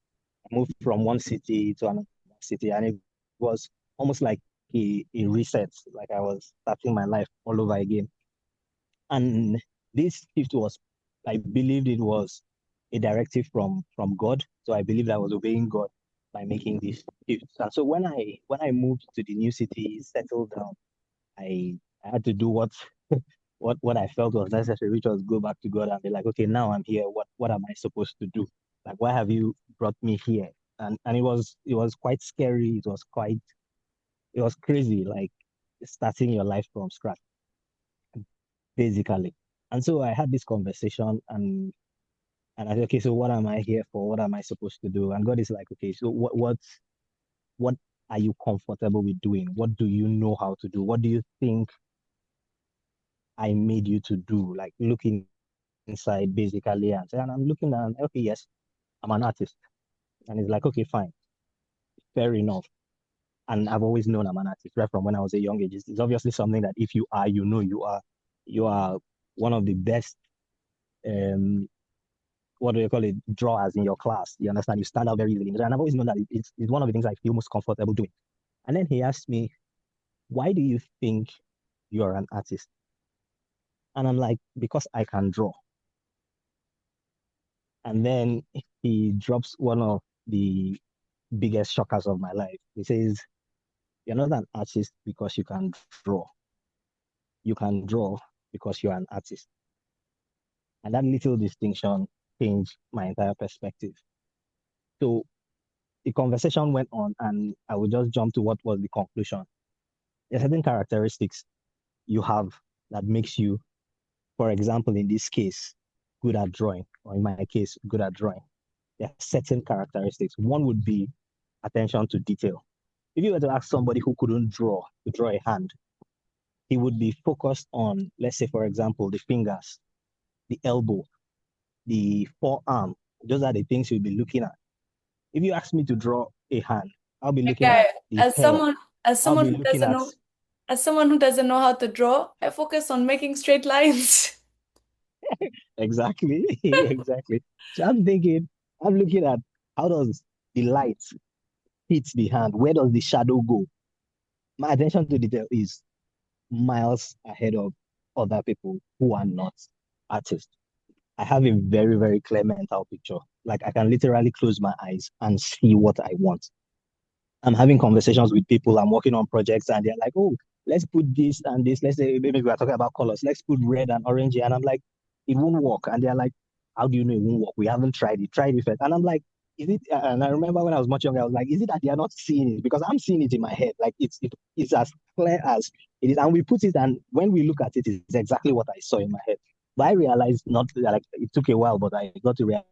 I moved from one city to another city, and it was almost like a reset. Like I was starting my life all over again. And this shift was, I believed it was a directive from God. So I believed I was obeying God by making this shift. And so when I moved to the new city, settled down, I had to do what I felt was necessary, which was go back to God and be like, okay, now I'm here. What am I supposed to do? Like, why have you brought me here? And it was quite scary. It was crazy, like starting your life from scratch. basically. And so I had this conversation and I said, okay, so what am I here for? What am I supposed to do? And God is like, okay, so what are you comfortable with doing? What do you know how to do? What do you think I made you to do? Like looking inside basically and say, and I'm looking and okay, yes, I'm an artist. And it's like, okay, fine, fair enough. And I've always known I'm an artist right from when I was a young age. It's obviously something that if you are, you know you are one of the best what do you call it, drawers in your class. You understand? You stand out very easily. And I've always known that it's one of the things I feel most comfortable doing. And then he asked me, why do you think you're an artist? And I'm like, because I can draw. And then he drops one of the biggest shockers of my life. He says, you're not an artist because you can draw. You can draw because you're an artist. And that little distinction changed my entire perspective. So the conversation went on, and I would just jump to what was the conclusion. There are certain characteristics you have that makes you, for example, in this case, good at drawing, or in my case, good at drawing. There are certain characteristics. One would be attention to detail. If you were to ask somebody who couldn't draw to draw a hand, he would be focused on, let's say, for example, the fingers, the elbow, the forearm. Those are the things you'll be looking at. If you ask me to draw a hand, I'll be looking Okay, at the as hair. someone as I'll someone be who looking doesn't at know as someone who doesn't know how to draw, I focus on making straight lines. exactly, exactly. So I'm thinking, I'm looking at how does the light hit the hand? Where does the shadow go? My attention to detail is miles ahead of other people who are not artists. I have a very, very clear mental picture. Like I can literally close my eyes and see what I want. I'm having conversations with people. I'm working on projects, and they're like, "Oh, let's put this and this. Let's say maybe we are talking about colors. Let's put red and orange here." And I'm like, "It won't work." And they're like, "How do you know it won't work? We haven't tried it. Try it first." And I'm like, "Is it?" And I remember when I was much younger, I was like, "Is it that they are not seeing it? Because I'm seeing it in my head. Like it's as clear as it is." And we put it, and when we look at it, it's exactly what I saw in my head. But I realized not like it took a while, but I got to realize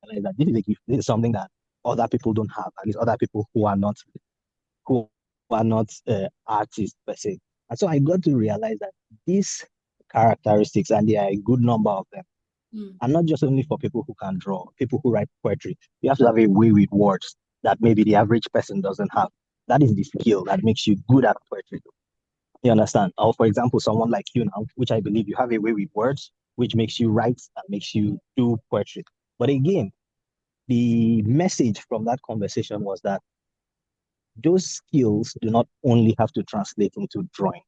that this is a gift. This is something that other people don't have. At least other people who are not artists per se. And so I got to realize that these characteristics, and there are a good number of them, Mm, are not just only for people who can draw, people who write poetry. You have to have a way with words that maybe the average person doesn't have. That is the skill that makes you good at poetry. You understand? Or for example, someone like you now, which I believe you have a way with words, which makes you write and makes you do poetry. But again, the message from that conversation was that those skills do not only have to translate into drawing.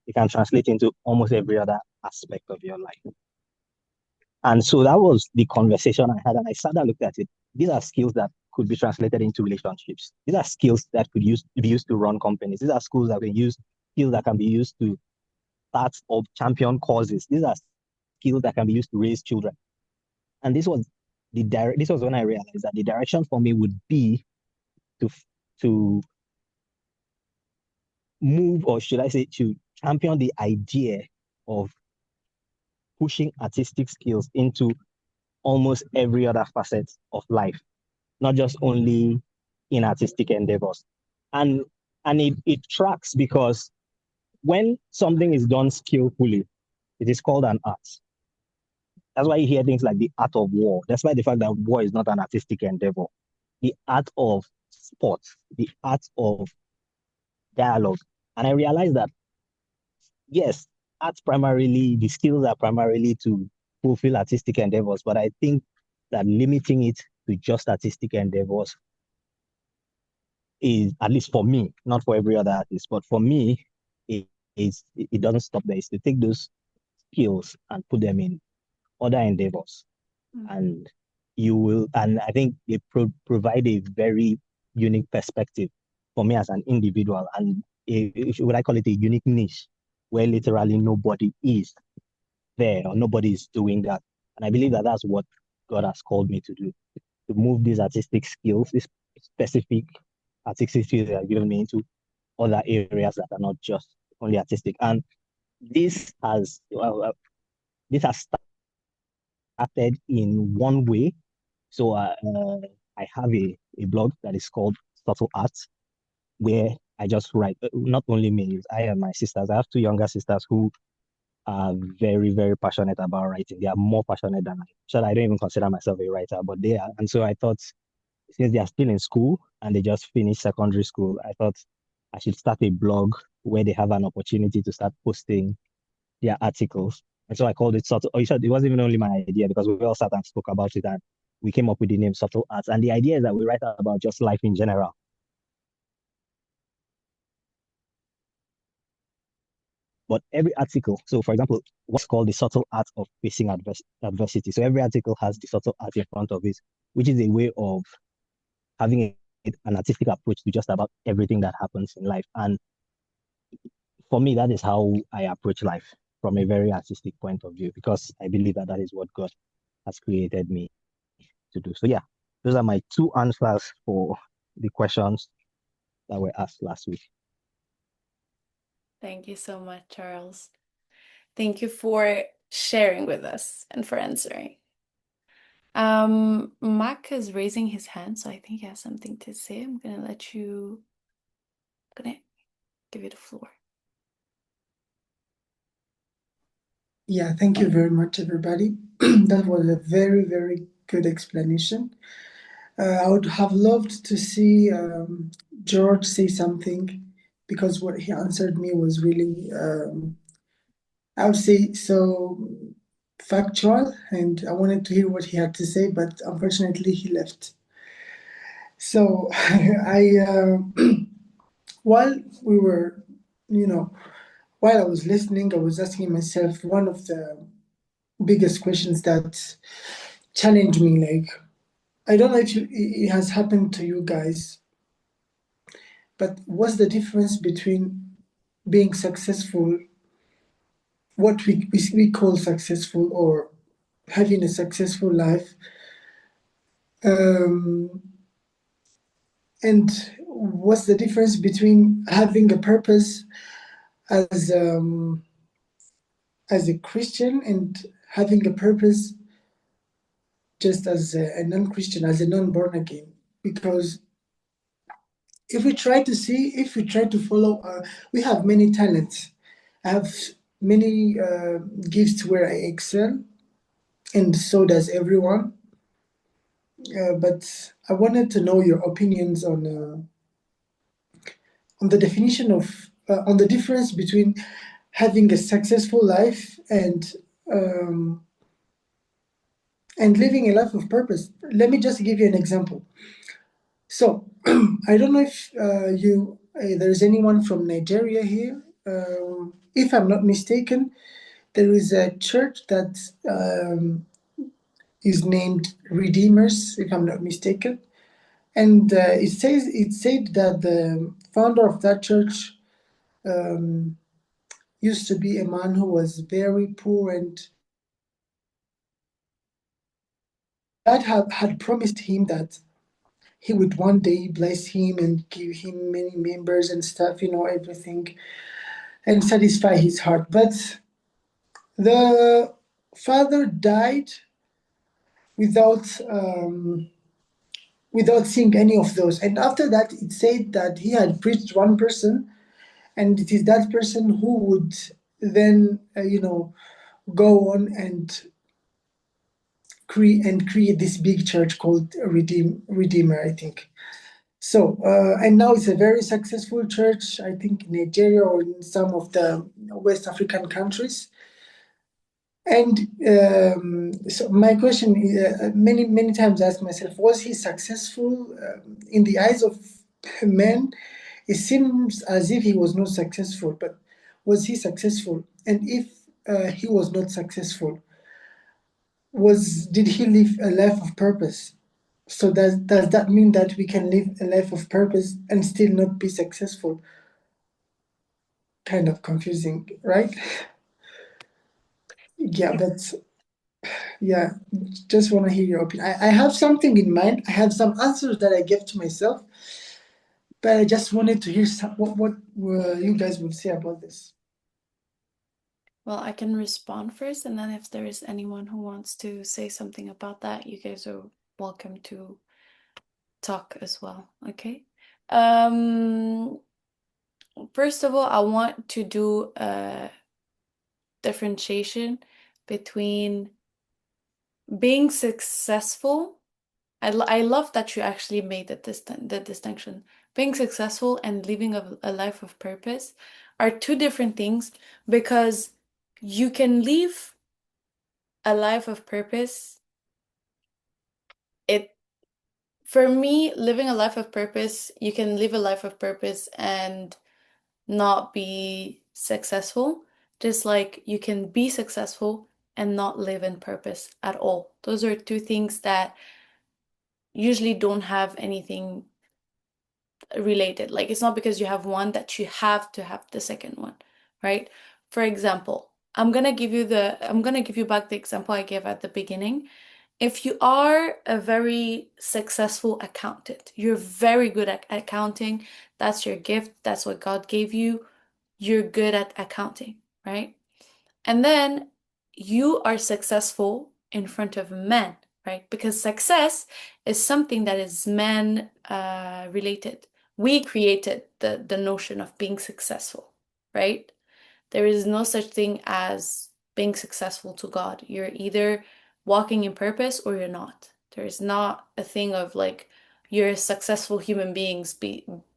It can translate into almost every other aspect of your life. And so that was the conversation I had. And I sat and looked at it. These are skills that could be translated into relationships. These are skills that could be used to run companies. These are skills that can be used to start or champion causes. These are skills that can be used to raise children. And this was when I realized that the direction for me would be to to move, or should I say, to champion the idea of pushing artistic skills into almost every other facet of life, not just only in artistic endeavors. And it tracks because when something is done skillfully, it is called an art. That's why you hear things like the art of war. Despite the fact that war is not an artistic endeavor. The art of sports, the art of dialogue. And I realized that yes, the skills are primarily to fulfill artistic endeavors, but I think that limiting it to just artistic endeavors is, at least for me, not for every other artist, but for me, it, it doesn't stop there. It's to take those skills and put them in other endeavors. mm, And and I think they provide a very unique perspective for me as an individual. And would I call it a unique niche where literally nobody is there or nobody is doing that. And I believe that that's what God has called me to do, to move these artistic skills, these specific artistic skills that have given me into other areas that are not just only artistic. And this has this has started in one way. So I have a blog that is called Subtle Arts, where I just write, not only me, I and my sisters. I have two younger sisters who are very, very passionate about writing. They are more passionate than I. So I don't even consider myself a writer, but they are. And so I thought, since they are still in school and they just finished secondary school, I thought I should start a blog where they have an opportunity to start posting their articles. And so I called it Subtle. It wasn't even only my idea because we all sat and spoke about it and we came up with the name Subtle Arts. And the idea is that we write about just life in general. But every article, so for example, what's called the subtle art of facing adversity. So every article has the subtle art in front of it, which is a way of having an artistic approach to just about everything that happens in life. And for me, that is how I approach life from a very artistic point of view, because I believe that that is what God has created me to do. So yeah, those are my two answers for the questions that were asked last week. Thank you so much, Charles. Thank you for sharing with us and for answering. Mac is raising his hand, so I think he has something to say. I'm gonna give you the floor. Yeah, thank you very much, everybody. That was a very, very good explanation. I would have loved to see George say something because what he answered me was really, I would say, so factual, and I wanted to hear what he had to say, but unfortunately, he left. So while we were, you know, while I was listening, I was asking myself one of the biggest questions that challenge me. Like, I don't know if it has happened to you guys, but what's the difference between being successful, what we call successful, or having a successful life, um, and what's the difference between having a purpose as as a Christian and having a purpose just as a non-Christian, as a non-born again? Because if we try to follow, we have many talents. I have many gifts where I excel, and so does everyone. But I wanted to know your opinions on the definition of on the difference between having a successful life and living a life of purpose. Let me just give you an example. So I don't know if there's anyone from Nigeria here. If I'm not mistaken, there is a church that is named Redeemers, if I'm not mistaken, and it said that the founder of that church um, used to be a man who was very poor, and God had promised him that he would one day bless him and give him many members and stuff, everything, and satisfy his heart. But the father died without without seeing any of those. And after that, it said that he had preached one person, and it is that person who would then, go on and create this big church called Redeemer, I think. So, and now it's a very successful church, I think, in Nigeria or in some of the West African countries. And so my question is, many times I ask myself, was he successful in the eyes of men? It seems as if he was not successful, but was he successful? And if he was not successful, did he live a life of purpose? So does that mean that we can live a life of purpose and still not be successful? Kind of confusing, right? Yeah, but yeah, just want to hear your opinion. I have something in mind. I have some answers that I gave to myself, but I just wanted to hear what you guys would say about this. Well, I can respond first, and then if there is anyone who wants to say something about that, you guys are welcome to talk as well. Okay. Um, First of all, I want to do a differentiation between being successful. I love that you actually made the distinction. Being successful and living a life of purpose are two different things, because you can live a life of purpose. It For me, living a life of purpose, you can live a life of purpose and not be successful, just like you can be successful and not live in purpose at all. Those are two things that usually don't have anything related. Like, it's not because you have one that you have to have the second one, right? For example, I'm gonna give you back the example I gave at the beginning. If you are a very successful accountant, you're very good at accounting, that's your gift, that's what God gave you, you're good at accounting, right? And then you are successful in front of men, right? Because success is something that is man related. We created the notion of being successful, right? There is no such thing as being successful to God. You're either walking in purpose or you're not. There is not a thing of like you're a successful human beings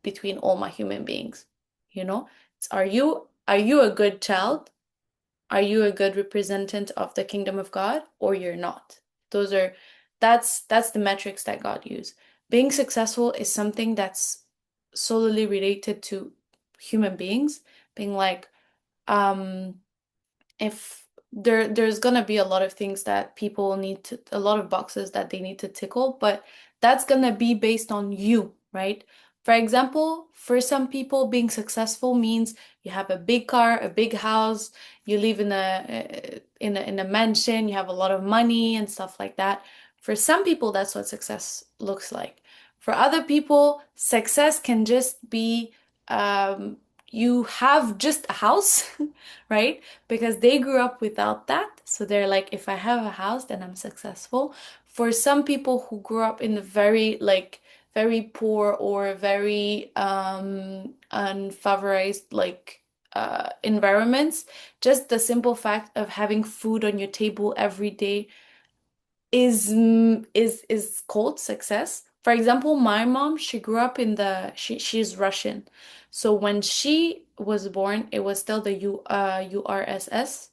between all my human beings. You know? It's, are you a good child? Are you a good representative of the kingdom of God or you're not? Those are that's the metrics that God used. Being successful is something that's solely related to human beings, being like um if there's gonna be a lot of things that people need to, a lot of boxes that they need to tickle, but that's gonna be based on you, right? For example, for some people, being successful means you have a big car, a big house, you live in a mansion, you have a lot of money and stuff like that. For some people, that's what success looks like. For other people, success can just be um, you have just a house, right? Because they grew up without that. So they're like, if I have a house, then I'm successful. For some people who grew up in a very like very poor or very unfavorized like environments, just the simple fact of having food on your table every day is called success. For example, my mom, she grew up in the she's Russian. So when she was born, it was still the URSS,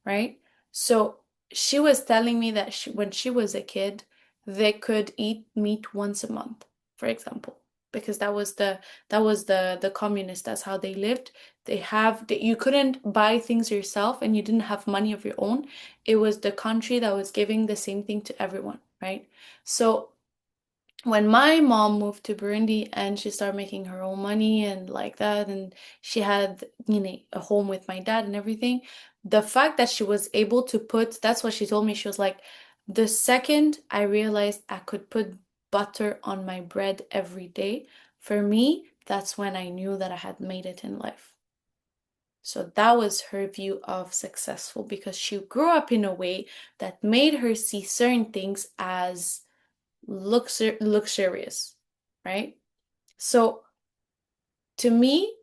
right? So she was telling me that when she was a kid, they could eat meat once a month, for example, because that was the communist, that's how they lived. You couldn't buy things yourself and you didn't have money of your own. It was the country that was giving the same thing to everyone, right? So when my mom moved to Burundi and she started making her own money and like that, and she had, a home with my dad and everything, the fact that she was able to put, that's what she told me. She was like, the second I realized I could put butter on my bread every day, for me, that's when I knew that I had made it in life. So that was her view of successful, because she grew up in a way that made her see certain things as luxurious, right? So to me,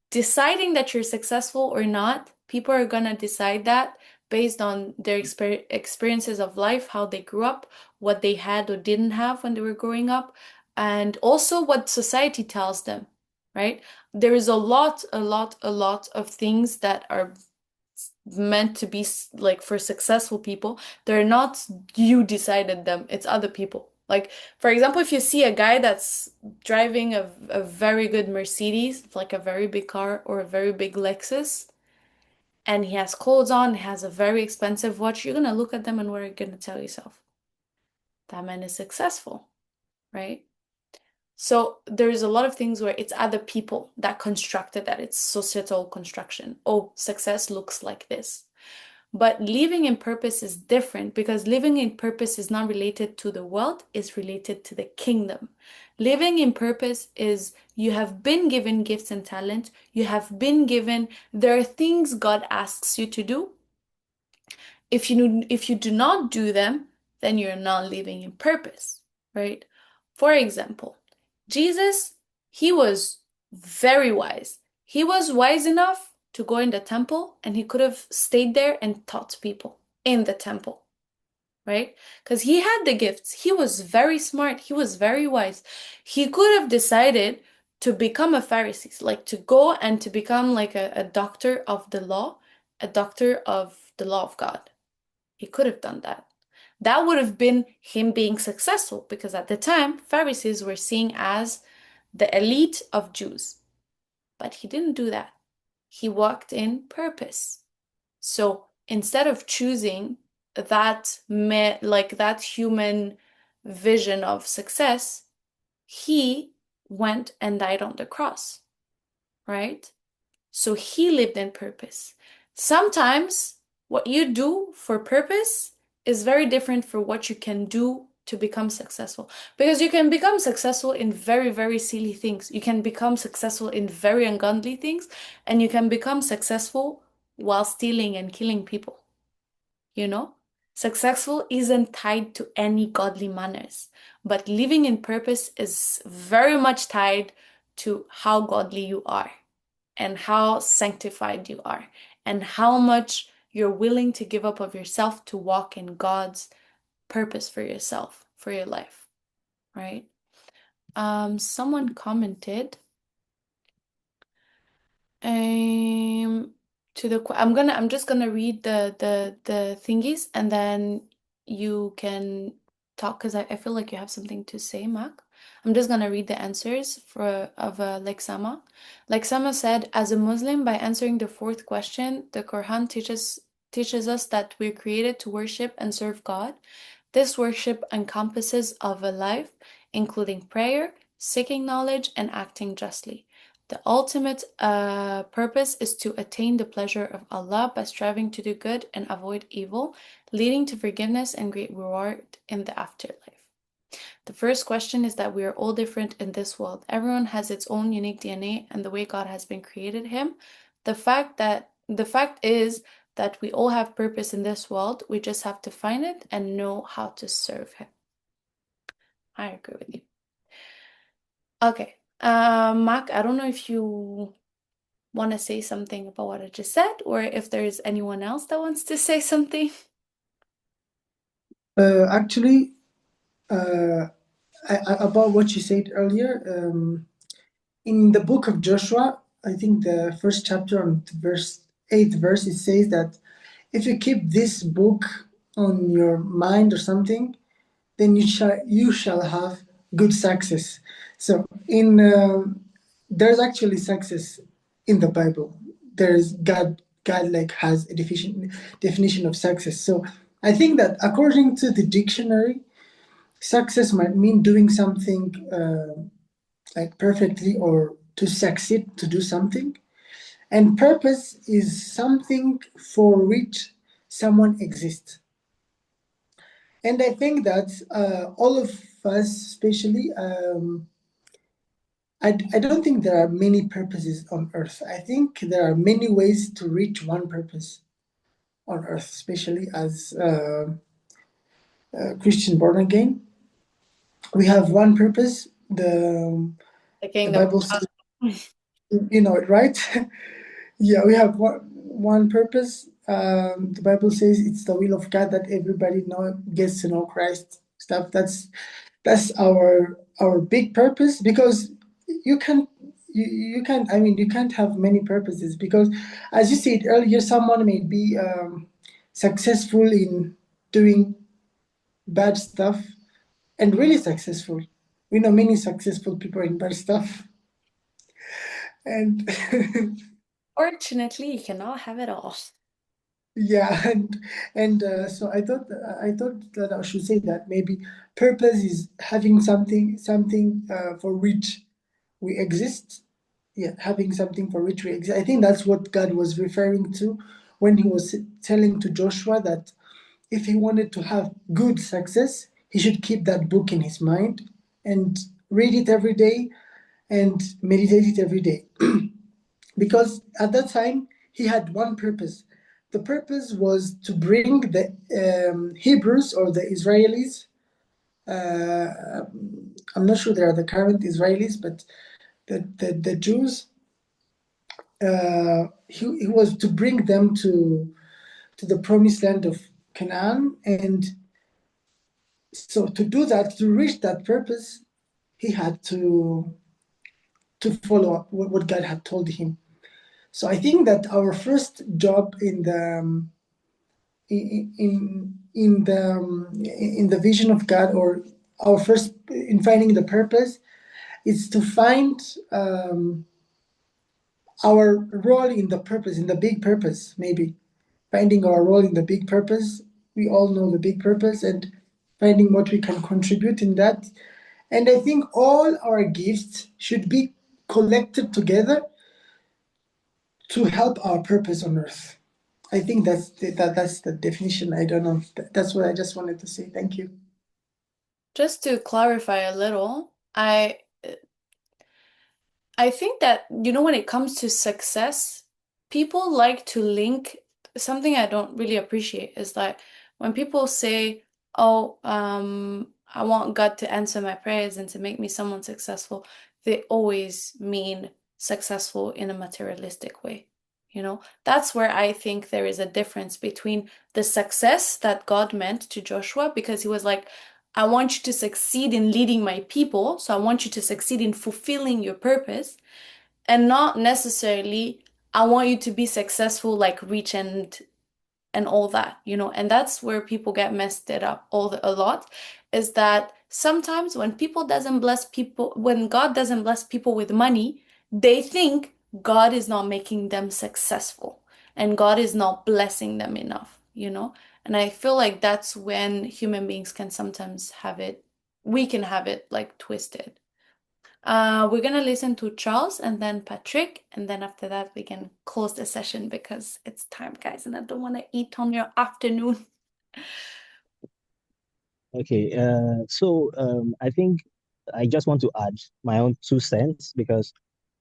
deciding that you're successful or not, people are gonna decide that based on their experiences of life, how they grew up, what they had or didn't have when they were growing up, and also what society tells them, right? There is a lot of things that are meant to be like for successful people. They're not you decided them, it's other people. Like, for example, if you see a guy that's driving a very good Mercedes, like a very big car or a very big Lexus, and he has clothes on, he has a very expensive watch, you're gonna look at them and what are you gonna tell yourself? That man is successful, right? So there's a lot of things where it's other people that constructed that, it's societal construction. Oh, success looks like this. But living in purpose is different because living in purpose is not related to the world, it's related to the kingdom. Living in purpose is you have been given gifts and talent, you have been given, there are things God asks you to do. If you do not do them, then you're not living in purpose, right? For example, Jesus, he was very wise. He was wise enough to go in the temple and he could have stayed there and taught people in the temple, right? Because he had the gifts. He was very smart. He was very wise. He could have decided to become a Pharisee, like to go and to become like a doctor of the law, a doctor of the law of God. He could have done that. That would have been him being successful because at the time, Pharisees were seen as the elite of Jews. But he didn't do that. He walked in purpose. So instead of choosing that human vision of success, he went and died on the cross, right? So he lived in purpose. Sometimes what you do for purpose is very different for what you can do to become successful. Because you can become successful in very, very silly things. You can become successful in very ungodly things, and you can become successful while stealing and killing people. You know? Successful isn't tied to any godly manners, but living in purpose is very much tied to how godly you are and how sanctified you are and how much you're willing to give up of yourself to walk in God's purpose for yourself, for your life, right? Someone commented um I'm just gonna read the thingies and then you can talk because I feel like you have something to say, Mac. I'm just gonna read the answers for of Lexama. Lexama said, as a Muslim, by answering the fourth question, the Quran teaches us that we're created to worship and serve God. This worship encompasses of a life, including prayer, seeking knowledge, and acting justly. The ultimate purpose is to attain the pleasure of Allah by striving to do good and avoid evil, leading to forgiveness and great reward in the afterlife. The first question is that we are all different in this world. Everyone has its own unique DNA and the way God has been created him. The fact is that we all have purpose in this world. We just have to find it and know how to serve him. I agree with you. Okay. Mark, I don't know if you want to say something about what I just said, or if there's anyone else that wants to say something. Actually, about what you said earlier, in the book of Joshua, I think the first chapter on verse 8th verse, it says that if you keep this book on your mind or something, then you shall have good success. So there's actually success in the Bible. There's God like has a definition of success. So I think that according to the dictionary, success might mean doing something like perfectly or to succeed to do something. And purpose is something for which someone exists. And I think that all of us, especially, I don't think there are many purposes on earth. I think there are many ways to reach one purpose on earth, especially as Christian born again. We have one purpose. The The kingdom of Bible says, God. you know it, right? Yeah, we have one purpose. The Bible says it's the will of God that everybody gets to know Christ. Stuff that's our big purpose, because you can you can't, I mean, you can't have many purposes, because as you said earlier, someone may be successful in doing bad stuff and really successful. We know many successful people in bad stuff. And Fortunately, you cannot have it all. yeah, and so I thought that I should say that maybe purpose is having something for which we exist. Yeah, having something for which we exist. I think that's what God was referring to when he was telling to Joshua that if he wanted to have good success, he should keep that book in his mind and read it every day and meditate it every day. Because at that time, he had one purpose. The purpose was to bring the Hebrews or the Israelis. I'm not sure they are the current Israelis, but the Jews. He was to bring them to the promised land of Canaan, and so to do that, to reach that purpose, he had to follow up what God had told him. So I think that our first job in the vision of God, or our first in finding the purpose, is to find our role in the purpose, in the big purpose, maybe finding our role in the big purpose. We all know the big purpose, and finding what we can contribute in that. And I think all our gifts should be collected together to help our purpose on earth. I think that's the definition. I don't know. That's what I just wanted to say. Thank you. Just to clarify a little, I think that, when it comes to success, people like to link something I don't really appreciate is that when people say, oh, I want God to answer my prayers and to make me someone successful, they always mean successful in a materialistic way. That's where I think there is a difference between the success that God meant to Joshua, because he was like, I want you to succeed in leading my people. So I want you to succeed in fulfilling your purpose, and not necessarily I want you to be successful, like rich and all that, And that's where people get messed it up a lot, is that sometimes when God doesn't bless people with money, they think God is not making them successful and God is not blessing them enough. And I feel like that's when human beings can sometimes we can have it like twisted. We're gonna listen to Charles and then Patrick, and then after that we can close the session because it's time, guys, and I don't want to eat on your afternoon. Okay, I think I just want to add my own 2 cents because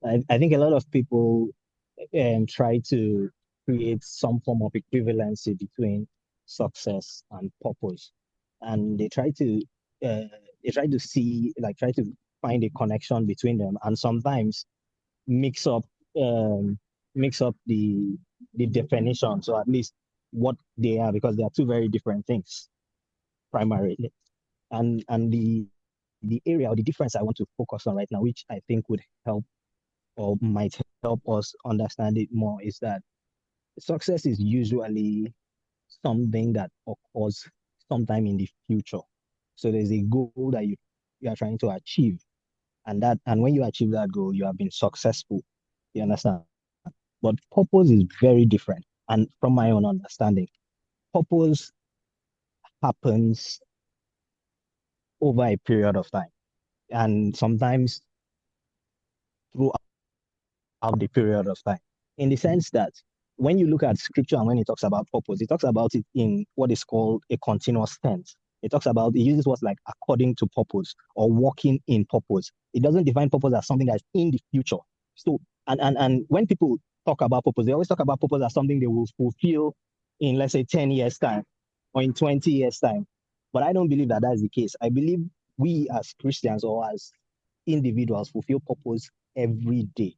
I think a lot of people try to create some form of equivalency between success and purpose, and uh, they try to try to find a connection between them, and sometimes mix up um, mix up the definition, so at least what they are, because they are two very different things primarily. And the area or the difference I want to focus on right now, which I think would help or might help us understand it more, is that success is usually something that occurs sometime in the future. So there's a goal that you are trying to achieve, and when you achieve that goal, you have been successful. You understand? But purpose is very different. And from my own understanding, purpose happens over a period of time, and sometimes throughout the period of time, in the sense that when you look at scripture and when it talks about purpose, it talks about it in what is called a continuous tense. It uses words like according to purpose or working in purpose. It doesn't define purpose as something that's in the future. So, and when people talk about purpose, they always talk about purpose as something they will fulfill in, let's say, 10 years' time or in 20 years' time. But I don't believe that that's the case. I believe we as Christians or as individuals fulfill purpose every day.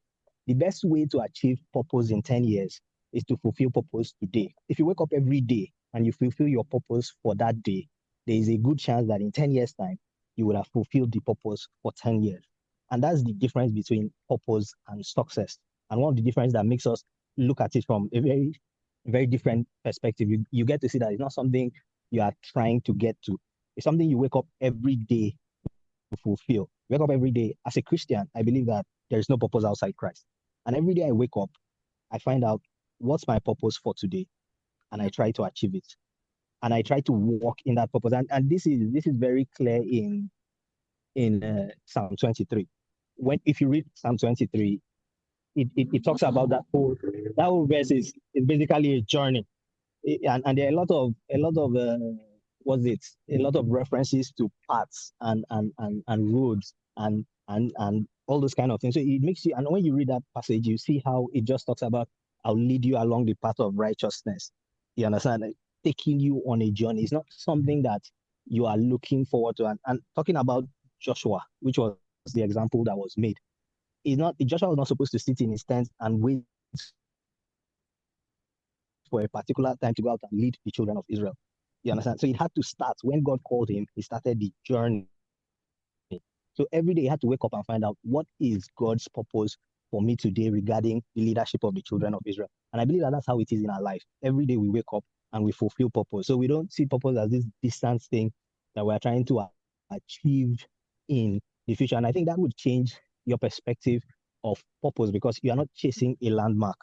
The best way to achieve purpose in 10 years is to fulfill purpose today. If you wake up every day and you fulfill your purpose for that day, there is a good chance that in 10 years' time, you will have fulfilled the purpose for 10 years. And that's the difference between purpose and success. And one of the difference that makes us look at it from a very, very different perspective. You get to see that it's not something you are trying to get to. It's something you wake up every day to fulfill. Wake up every day. As a Christian, I believe that there is no purpose outside Christ. And every day I wake up, I find out what's my purpose for today, and I try to achieve it. And I try to walk in that purpose. And this is very clear in Psalm 23. When if you read Psalm 23, it talks about that whole verse is basically a journey. And there are a lot of references to paths and roads and all those kind of things. So it makes you, and when you read that passage, you see how it just talks about, I'll lead you along the path of righteousness. You understand? Like, taking you on a journey. It's not something that you are looking forward to. And talking about Joshua, which was the example that was made, Joshua was not supposed to sit in his tent and wait for a particular time to go out and lead the children of Israel. You understand? So it had to start when God called him. He started the journey. So every day he had to wake up and find out, what is God's purpose for me today regarding the leadership of the children of Israel. And I believe that that's how it is in our life. Every day we wake up and we fulfill purpose. So we don't see purpose as this distant thing that we're trying to achieve in the future. And I think that would change your perspective of purpose, because you are not chasing a landmark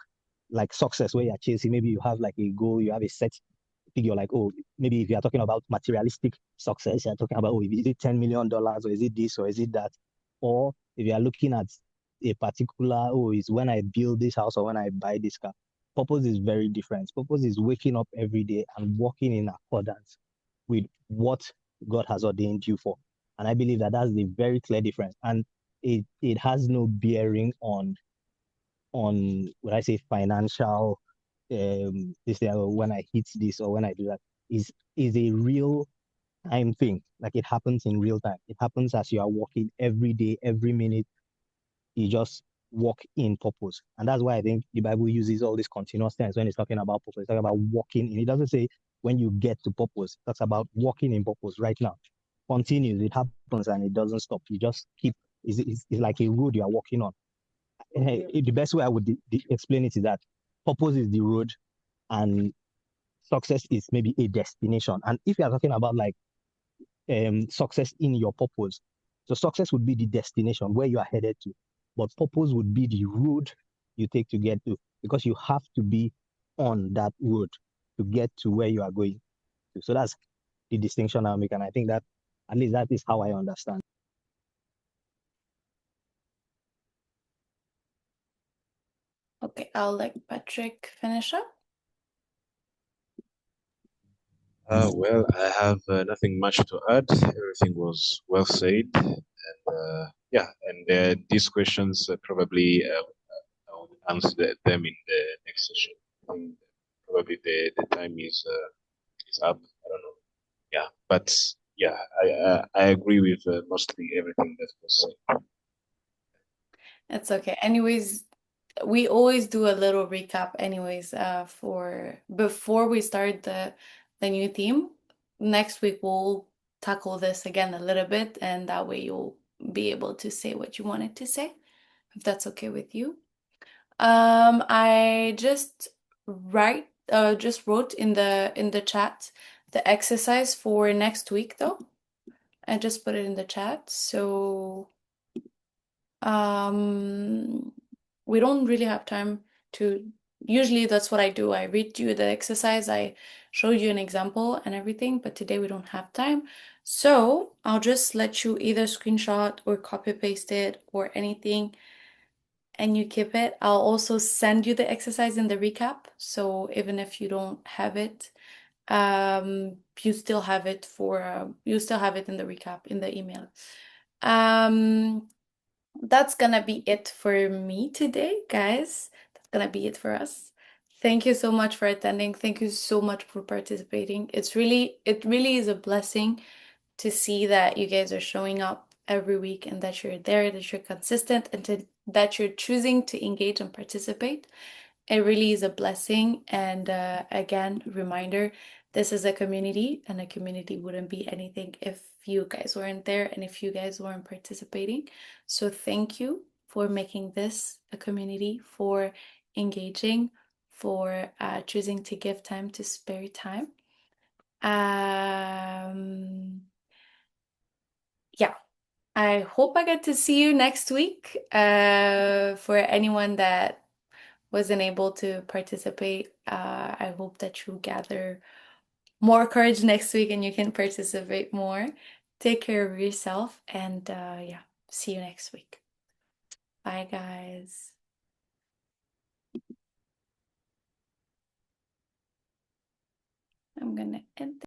like success, where you're chasing, maybe you have like a goal, you have a set figure, like, oh, maybe if you're talking about materialistic success, you're talking about, oh, is it $10 million, or is it this, or is it that? Or if you are looking at a particular, oh, is when I build this house or when I buy this car. Purpose is very different. Purpose is waking up every day and walking in accordance with what God has ordained you for. And I believe that that's the very clear difference. And it has no bearing on what I say financial this thing, or when I hit this or when I do that, is a real time thing. Like, it happens in real time. It happens as you are walking every day, every minute. You just walk in purpose. And that's why I think the Bible uses all these continuous tense when it's talking about purpose. It's talking about walking in. It doesn't say when you get to purpose. It talks about walking in purpose right now. Continues. It happens and it doesn't stop. You just keep, it's like a road you are walking on. The best way I would explain it is that purpose is the road and success is maybe a destination. And if you are talking about like success in your purpose, so success would be the destination where you are headed to, but purpose would be the road you take to get to, because you have to be on that road to get to where you are going to. So that's the distinction I make, and I think that at least that is how I understand. Okay, I'll let Patrick finish up. Well, I have nothing much to add. Everything was well said. And yeah, and these questions probably I will answer them in the next session. I think probably the time is up. I don't know. Yeah, but yeah, I agree with mostly everything that was said. It's okay. Anyways, we always do a little recap anyways, for before we start the new theme. Next week we'll tackle this again a little bit, and that way you'll be able to say what you wanted to say, if that's okay with you. I just wrote in the chat the exercise for next week though. I just put it in the chat. So we don't really have time to, usually that's what I do. I read you the exercise, I show you an example and everything, but today we don't have time. So I'll just let you either screenshot or copy paste it or anything, and you keep it. I'll also send you the exercise in the recap. So even if you don't have it, you still have it in the recap in the email. That's gonna be it for me today, guys. That's gonna be it for us. Thank you so much for attending. Thank you so much for participating. It really is a blessing to see that you guys are showing up every week and that you're there, that you're consistent, and that you're choosing to engage and participate. It really is a blessing. And again, reminder, this is a community, and a community wouldn't be anything if you guys weren't there and if you guys weren't participating. So thank you for making this a community, for engaging, for choosing to give time to spare time. Yeah, I hope I get to see you next week. For anyone that wasn't able to participate, I hope that you gather more courage next week and you can participate more. Take care of yourself, and yeah, see you next week. Bye, guys. I'm gonna end